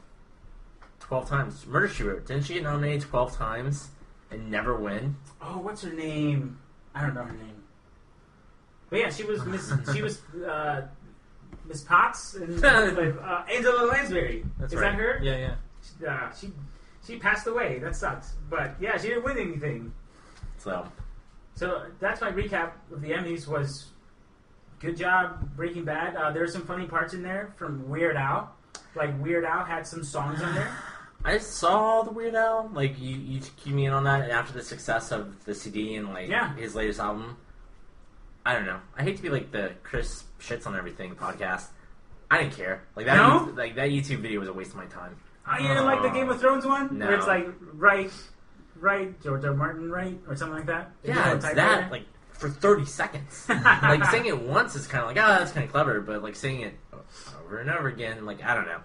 times. Murder, She Wrote. Didn't she get nominated 12 times and never win? Oh, what's her name? I don't know her name. But yeah, she was Miss Potts and Angela Lansbury. That's is right. that her? Yeah. She passed away. That sucks. But yeah, she didn't win anything. So that's my recap of the Emmys. Was good job, Breaking Bad. There's some funny parts in there from Weird Al. Like, Weird Al had some songs on there. I saw the Weird Al. Like, you keyed me in on that, and after the success of the CD and his latest album, I don't know. I hate to be like the Chris Shits on Everything podcast. I didn't care. Like that. No? That YouTube video was a waste of my time. Oh, you didn't like the Game of Thrones one? No. Where it's like, right, George R. Martin, right? Or something like that? Yeah, it's that. Like, for 30 seconds. Like, saying it once is kind of like, that's kind of clever, but, like, saying it over and over again, like, I don't know.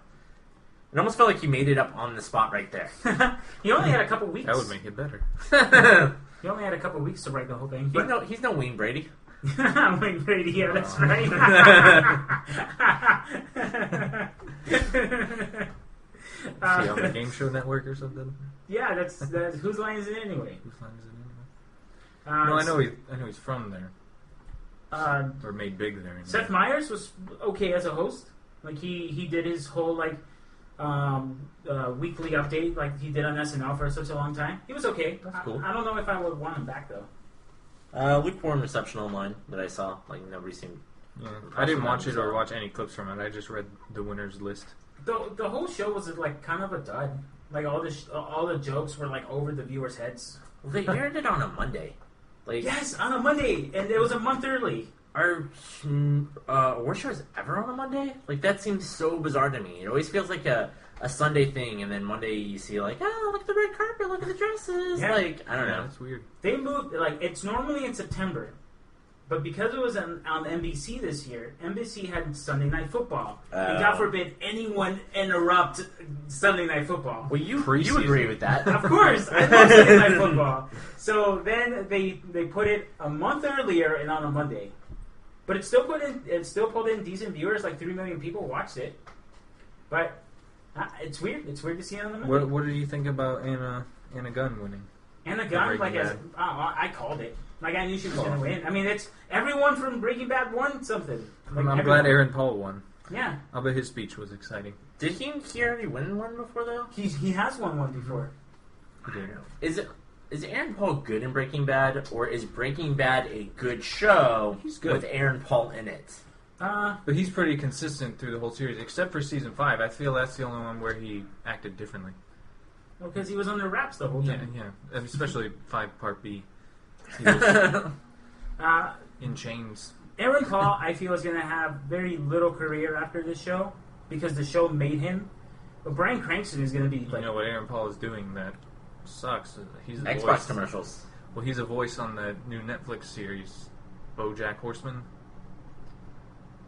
It almost felt like he made it up on the spot right there. He only had a couple weeks. That would make it better. He only had a couple weeks to write the whole thing. He's no Wayne Brady. Wayne Brady, yeah, that's right. Is he on the Game Show Network or something? Yeah, that's whose line is it anyway? Whose line is it anyway? No, I know he's from there. Or made big there. Anyway. Seth Meyers was okay as a host. Like he did his whole like weekly update like he did on SNL for such a long time. He was okay. That's cool. I don't know if I would want him back though. Lukewarm reception online that I saw. Like nobody seemed. Yeah, I didn't watch it or watch any clips from it. I just read the winners list. The whole show was like kind of a dud. Like all the jokes were like over the viewers' heads. Well, they aired it on a Monday. Like yes, on a Monday, and it was a month early. Are award shows ever on a Monday? Like that seems so bizarre to me. It always feels like a Sunday thing, and then Monday you see like, look at the red carpet, look at the dresses. Yeah. Like I don't know. That's weird. They moved like it's normally in September. But because it was on NBC this year, NBC had Sunday Night Football. And God forbid anyone interrupt Sunday Night Football. Well, you agree with that. Of course. I love Sunday Night Football. So then they put it a month earlier and on a Monday. But it still pulled in decent viewers, like 3 million people watched it. But it's weird. It's weird to see it on the Monday. What did you think about Anna Gunn winning? Anna Gunn, like I called it. Like I knew she was going to win. I mean, it's everyone from Breaking Bad won something. Like, I'm glad Aaron Paul won. Yeah, I'll bet his speech was exciting. Did he already win one before though? He has won one before. I don't know. Is Aaron Paul good in Breaking Bad, or is Breaking Bad a good show He's good. with Aaron Paul in it? But he's pretty consistent through the whole series, except for season 5. I feel that's the only one where he acted differently. Well, because he was under wraps the whole time. Yeah, and especially 5 Part B. He was in chains. Aaron Paul, I feel, is going to have very little career after this show because the show made him. But Bryan Cranston is going to be like... You know what Aaron Paul is doing that sucks? He's a Xbox voice. commercials. Well, he's a voice on the new Netflix series, BoJack Horseman.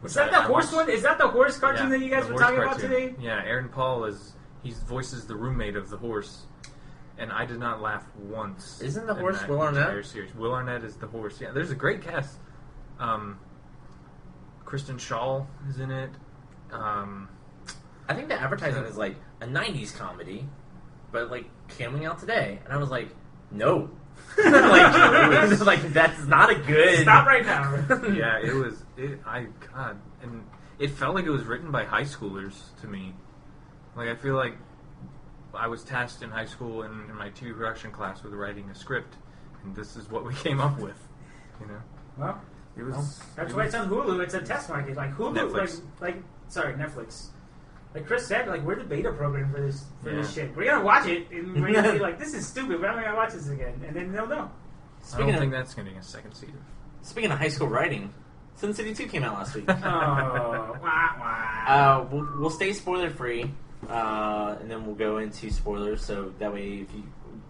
Is that the horse one? Is that the horse cartoon that you guys were talking about today? Yeah, Aaron Paul he voices the roommate of the horse. And I did not laugh once. Isn't the horse Will Arnett? Series. Will Arnett is the horse. Yeah, there's a great cast. Kristen Shaw is in it. I think the advertising is like a 90s comedy, but like coming out today. And I was like, no. like that's not a good... Stop right now. Yeah, it was... God. And it felt like it was written by high schoolers to me. Like, I feel like I was tasked in high school in my TV production class with writing a script, and this is what we came up with. You know. Well, it was. That's why it's on Hulu. It's a test market, like Hulu. Netflix. Netflix. Like Chris said, like we're the beta program for this shit. We're gonna watch it, and we're gonna be like, "This is stupid. But I'm gonna watch this again," and then they'll know. I don't think that's gonna get a second season. Speaking of high school writing, Sin City 2 came out last week. Oh, wow. We'll stay spoiler free. And then we'll go into spoilers, so that way if you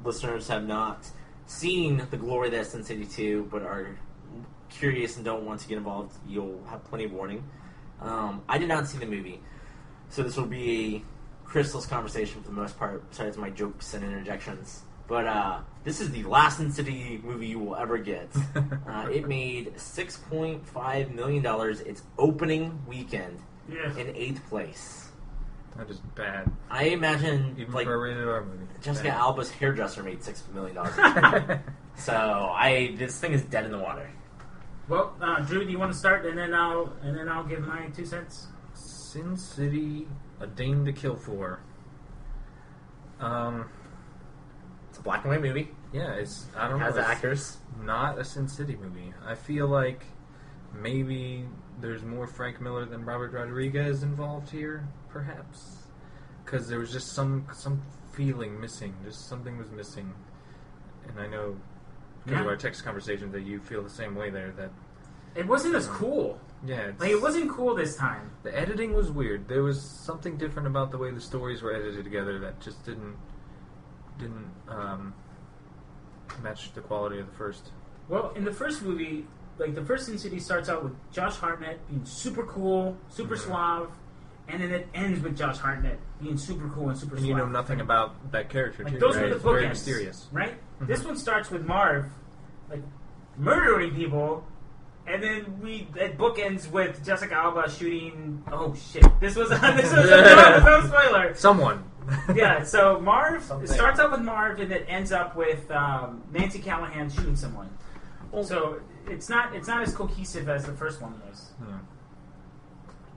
listeners have not seen the glory that's Sin City 2 but are curious and don't want to get involved, you'll have plenty of warning. I did not see the movie, so this will be a Crystal's conversation for the most part, besides my jokes and interjections. But this is the last Sin City movie you will ever get. It made $6.5 million its opening weekend in 8th place. That is bad. I imagine, even like, for a rated R movie. Jessica Alba's hairdresser made $6 million. So this thing is dead in the water. Well, Drew, do you want to start, and then I'll give my 2 cents. Sin City: A Dame to Kill For. It's a black and white movie. Yeah, I don't know. Has actors. Not a Sin City movie. I feel like maybe there's more Frank Miller than Robert Rodriguez involved here, perhaps, because there was just some feeling missing. Just something was missing, and I know because of our text conversation that you feel the same way there. That it wasn't as cool. Yeah, like it wasn't cool this time. The editing was weird. There was something different about the way the stories were edited together that just didn't match the quality of the first. Well, in the first movie, like the first Sin City starts out with Josh Hartnett being super cool, super suave, and then it ends with Josh Hartnett being super cool and super And suave. you know nothing about that character, Like too. those right? were the It's very bookends, mysterious. right? This one starts with Marv, like murdering people, and then it bookends with Jessica Alba shooting. Oh shit! This was no spoiler. Someone. Yeah, so Marv Something. it starts out with Marv, and it ends up with Nancy Callahan shooting someone. So it's not as cohesive as the first one was,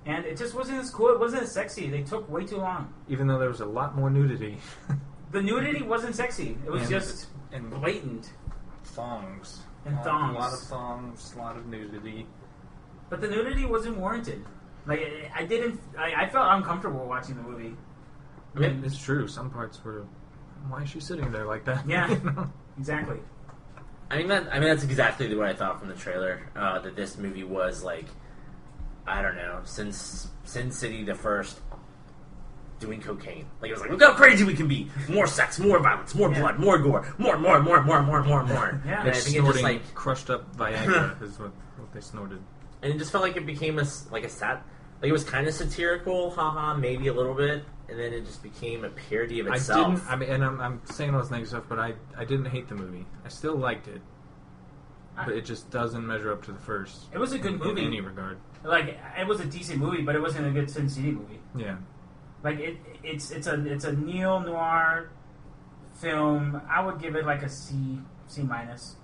and it just wasn't as cool. It wasn't as sexy. They took way too long. Even though there was a lot more nudity. The nudity wasn't sexy. It was just blatant. Thongs. And A thongs. lot of thongs, a lot of nudity. But the nudity wasn't warranted. Like I felt uncomfortable watching the movie. I mean, it's true. Some parts were. Why is she sitting there like that? Yeah, You know? exactly. I mean that's exactly what I thought from the trailer. That this movie was like, I don't know, since Sin City the first, doing cocaine. Like it was like, look how crazy we can be. More sex, more violence, more blood, more gore, more. Yeah. And I They're think it just snorting like, crushed up Viagra is what they snorted. and it just felt like it became a sat. Like it was kind of satirical, haha, maybe a little bit, and then it just became a parody of itself. I'm saying all this negative stuff, but I didn't hate the movie. I still liked it. But it just doesn't measure up to the first. It was a good movie In any regard. Like it was a decent movie, but it wasn't a good Sin City movie. Yeah. Like it's a neo noir film. I would give it like a C minus.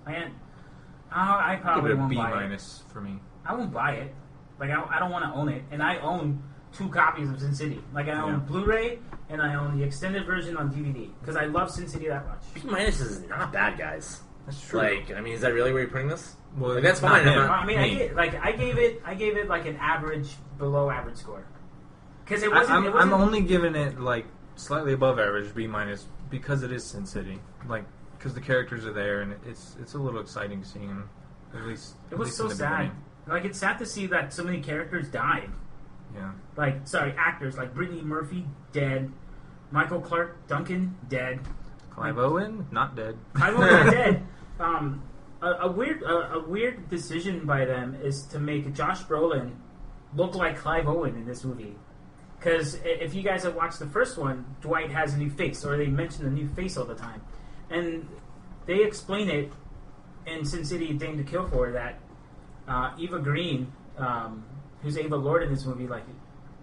I probably Give it a won't B buy minus for me. it. I won't buy it. Like I don't want to own it, and I own 2 copies of Sin City. Like I own Blu-ray and I own the extended version on DVD because I love Sin City that much. B minus is not bad, guys. That's true. Like, I mean, is that really where you're putting this? Well, Like, that's not fine. him. I mean, Me. I gave it like an average, below average score because it wasn't. I'm only giving it like slightly above average, B minus, because it is Sin City. Like, because the characters are there, and it's a little exciting seeing them. At least It was at least so in the sad. beginning. Like it's sad to see that so many characters died. Yeah. Like actors like Brittany Murphy dead, Michael Clark Duncan dead, Clive Owen not dead. Clive Owen dead. A weird decision by them is to make Josh Brolin look like Clive Owen in this movie. Because if you guys have watched the first one, Dwight has a new face, or they mention a new face all the time, and they explain it in Sin City: Dame to Kill For that Eva Green, who's Ava Lord in this movie, like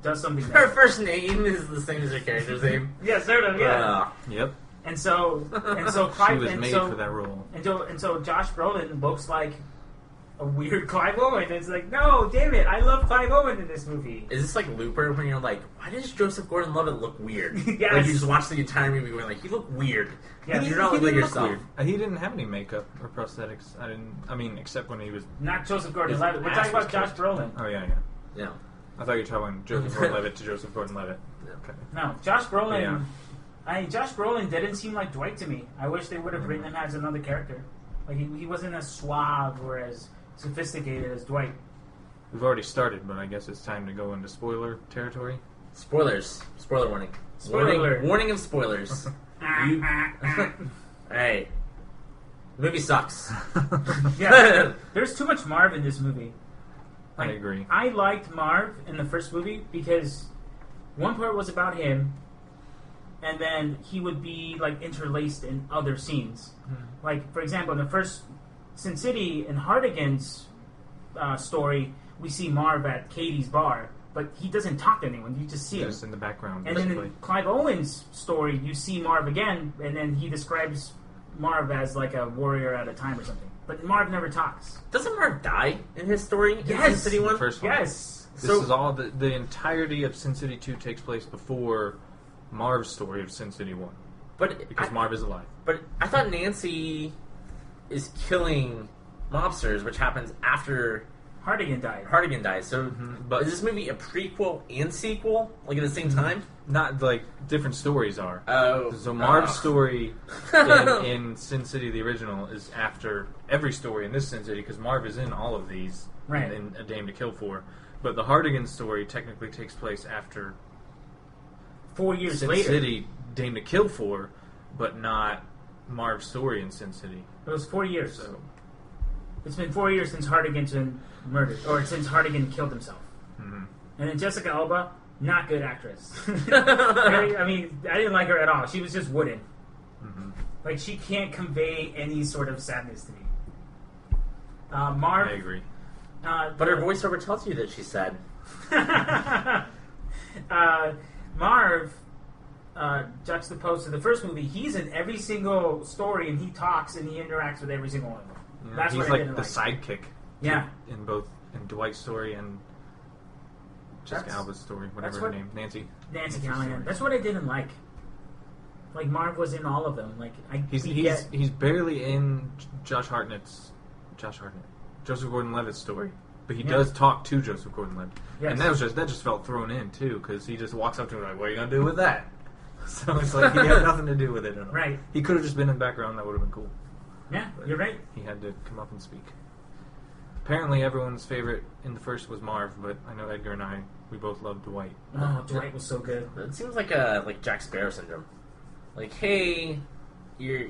does something. Her first name is the same as her character's name. Yeah, sort of. Yeah. Yep. And so She Clive was and made so for that role. and so Josh Brolin looks like a weird Clive Owen. It's like, no, damn it, I love Clive Owen in this movie. Is this like Looper when you're like, why does Joseph Gordon-Levitt look weird? Yes. Like you just watch the entire movie going like, you look weird. Yes. You're not He like didn't look yourself. weird. He didn't have any makeup or prosthetics. I mean, except when he was. Not Joseph Gordon-Levitt. We're His talking ass about was Josh Brolin. Oh yeah. Yeah. I thought you were talking Joseph Gordon-Levitt to Joseph Gordon-Levitt. Okay. No, Josh Brolin. Yeah. Josh Brolin didn't seem like Dwight to me. I wish they would have written him as another character. Like he wasn't as suave or as sophisticated as Dwight. We've already started, but I guess it's time to go into spoiler territory. Spoilers. Spoiler warning. Spoiler warning, alert. warning of spoilers. Alright. Movie sucks. Yeah, there's too much Marv in this movie. I agree. I liked Marv in the first movie because one part was about him, and then he would be like interlaced in other scenes. Like, for example, in the first Sin City and Hardigan's story, we see Marv at Katie's bar, but he doesn't talk to anyone. You just see him. Just in the background, And then basically. in Clive Owen's story, you see Marv again, and then he describes Marv as like a warrior at a time or something. But Marv never talks. Doesn't Marv die in his story in Yes. Sin City 1? The first one. Yes. This So- is all the entirety of Sin City 2 takes place before Marv's story of Sin City 1. But Because Marv is alive. But I thought Nancy is killing mobsters, which happens after Hardigan died. Hardigan dies. So, But- is this movie a prequel and sequel, like at the same time? Not like different stories are. Oh, So Marv's story in Sin City, the original, is after every story in this Sin City, because Marv is in all of these Right. in A Dame to Kill For. But the Hardigan story technically takes place after 4 years Sin later. City, Dame to Kill For, but not Marv's story in Sin City. It was 4 years. So It's been 4 years since Hardigan's been murdered, or since Hardigan killed himself. Mm-hmm. And then Jessica Alba, not good actress. I mean, I didn't like her at all. She was just wooden. Mm-hmm. Like, she can't convey any sort of sadness to me. Marv... I agree. But her voiceover tells you that she's sad. Marv, juxtaposed to the first movie, he's in every single story, and he talks and he interacts with every single one of them. Yeah, That's he's what I like didn't the like. sidekick. Yeah. In both Dwight's story and Jessica Alba's story, whatever her name, Nancy Callahan. That's what I didn't like. Like, Marv was in all of them. Like, he's barely in Joseph Gordon-Levitt's story, but he does talk to Joseph Gordon-Levitt, and that just felt thrown in too, because he just walks up to him like, "What are you gonna do with that?" So it's like he had nothing to do with it at all. Right. He could have just been in the background. That would have been cool. Yeah, But you're right. He had to come up and speak. Apparently, everyone's favorite in the first was Marv, but I know Edgar and we both loved Dwight. Oh, Dwight was so good. It seems like Jack Sparrow syndrome. Like, hey, you're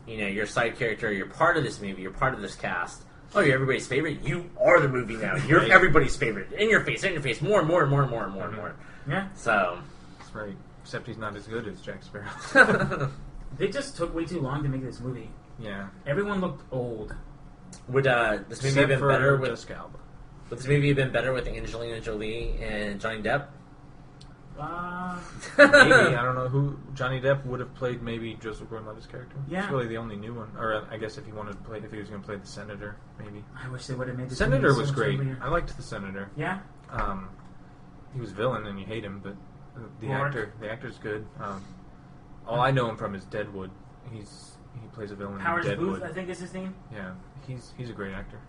a side character. You're part of this movie. You're part of this cast. Oh, you're everybody's favorite. You are the movie now. You're everybody's favorite. In your face. More and more and more and more and more and more. Yeah. So that's right. Except he's not as good as Jack Sparrow. They just took way too long to make this movie. Yeah. Everyone looked old. Would this movie have been better with Jessica Alba? Would this movie have been better with Angelina Jolie and Johnny Depp? Maybe. I don't know who. Johnny Depp would have played maybe Joseph Gordon-Levitt's character. Yeah. It's really the only new one. Or I guess if he was going to play the Senator, maybe. I wish they would have made the Senator was so great. earlier. I liked the Senator. Yeah. He was villain and you hate him, but the actor's good. All I know him from is Deadwood. He plays a villain Powers in Deadwood. Booth, I think is his name. Yeah, he's a great actor.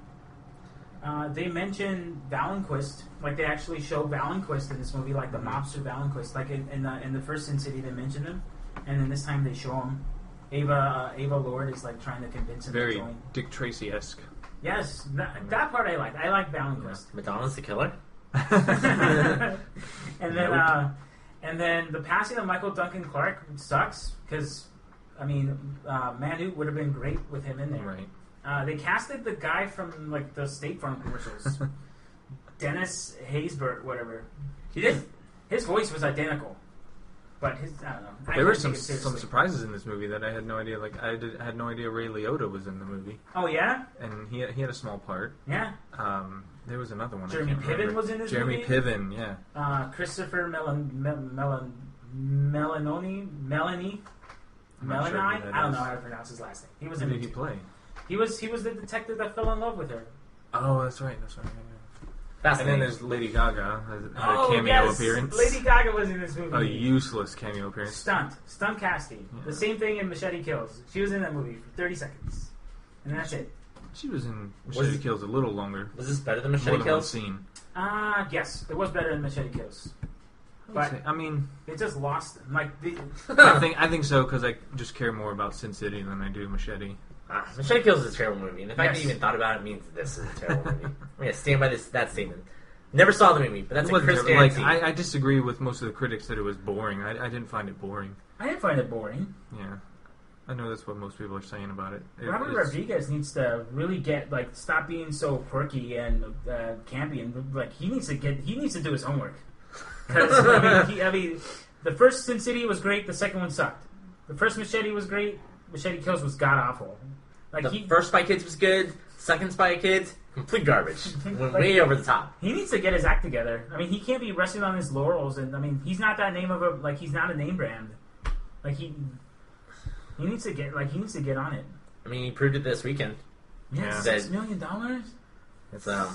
They mention Valanquist, like they actually show Valanquist in this movie, like the mobster Valanquist. Like in the first Sin City, they mentioned him, and then this time they show him. Ava Lord is like trying to convince him to join. Dick Tracy-esque. Yes, that part I like. I like Valanquist. Yeah. Madonna's the killer. And then the passing of Michael Duncan Clark sucks because I mean Manu would have been great with him in there. Right. They casted the guy from like the State Farm commercials, Dennis Haysbert, whatever. He did. His voice was identical, but I don't know. There were some surprises in this movie that I had no idea. Like I had no idea Ray Liotta was in the movie. Oh yeah, and he had a small part. Yeah. There was another one. Jeremy Piven was in this movie. movie. Piven, yeah. Christopher Melanie. Sure I don't know how to pronounce his last name. He was Who in did he play? He was the detective that fell in love with her. Oh, that's right. And then there's Lady Gaga had a cameo appearance. Lady Gaga was in this movie. A useless cameo appearance. Stunt casting. Yeah. The same thing in Machete Kills. She was in that movie for 30 seconds, and that's it. She was in Machete Kills a little longer. Was this better than Machete Kills? Scene. Yes, it was better than Machete Kills. But I mean, they just lost. Like I think so because I just care more about Sin City than I do Machete. Machete Kills is a terrible movie, and the fact that you even thought about it means that this is a terrible movie. I'm gonna stand by that statement. Never saw the movie, but that's a Chris guarantee. I disagree with most of the critics that it was boring. I didn't find it boring. I didn't find it boring. Yeah. I know that's what most people are saying about it. Robert Rodriguez needs to really stop being so quirky and campy, and he needs to do his homework. Because I mean, the first Sin City was great. The second one sucked. The first Machete was great. Machete Kills was god awful. The first Spy Kids was good. Second Spy Kids, complete garbage. Went way over the top. He needs to get his act together. I mean, he can't be resting on his laurels, and I mean, he's not that name of he's not a name brand. He needs to get on it. I mean, he proved it this weekend. Yeah, $6 million. So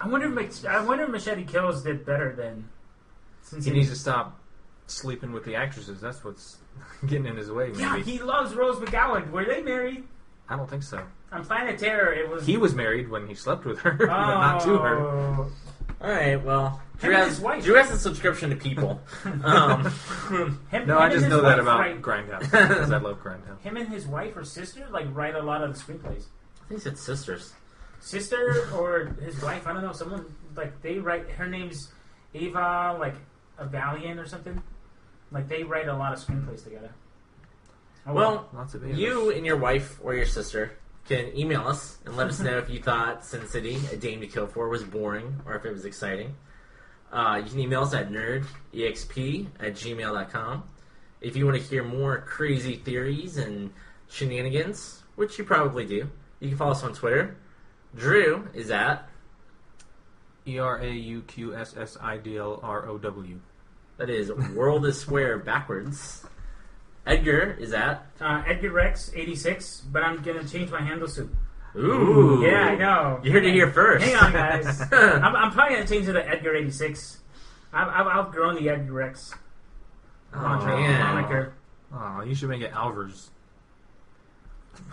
I wonder if Machete Kills did better than. He needs to stop sleeping with the actresses. That's what's getting in his way. Maybe. Yeah, he loves Rose McGowan. Were they married? I don't think so. On Planet Terror, it was. He was married when he slept with her, but not to her. All right, well, Drew has a subscription to People. I just know that about Grindhouse because I love Grindhouse. Him and his wife or sister write a lot of the screenplays. I think it's sisters. Sister or his wife? I don't know. Someone they write. Her name's Ava Avalian or something. They write a lot of screenplays together. Oh, well, you and your wife or your sister can email us and let us know if you thought Sin City, A Dame to Kill For was boring or if it was exciting. You can email us at nerdexp@gmail.com. If you want to hear more crazy theories and shenanigans, which you probably do, you can follow us on Twitter. Drew is at ERAUQSSIDLROW. That is World is Square backwards. Edgar is at Edgar Rex 86, but I'm gonna change my handle soon. Ooh. Yeah, I know. You heard it here first. Hang on, guys. I'm probably gonna change it to Edgar 86. I've outgrown the Edgar Rex. Moniker. Oh, you should make it Alvers.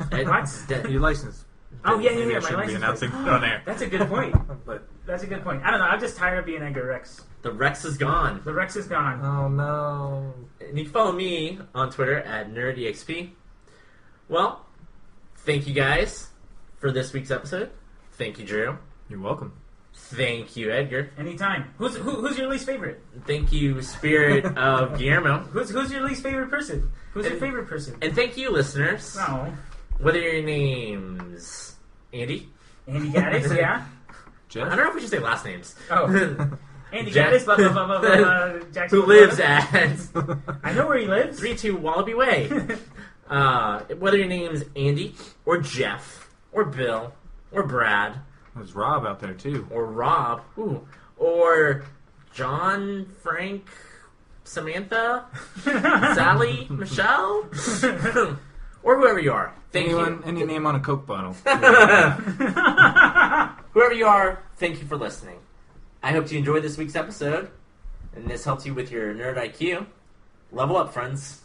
What? Your license. Oh yeah, Maybe I my shouldn't be license. announcing on air. That's a good point. But That's a good point. I don't know. I'm just tired of being Edgar Rex. The Rex is gone. The Rex is gone. oh no. And you can follow me on Twitter at NerdEXP. Well, thank you guys for this week's episode. Thank you, Drew. You're welcome. Thank you, Edgar. Anytime. Who's your least favorite? Thank you, Spirit of Guillermo. Who's your least favorite person? Who's your favorite person? And thank you, listeners. No. Whether your name's Andy. Andy Gaddis, yeah. Jeff? I don't know if we should say last names. Oh. Andy Jack- Gaddis, blah, blah, blah, blah, blah, Jackson, Who lives Florida. at I know where he lives. 32 Wallaby Way. Whether your name's Andy or Jeff or Bill or Brad There's Rob out there too. or Rob, or John, Frank, Samantha, Sally, Michelle, or whoever you are. Thank you. Any name on a Coke bottle. Whoever you are, thank you for listening. I hope you enjoyed this week's episode, and this helps you with your nerd IQ. Level up, friends.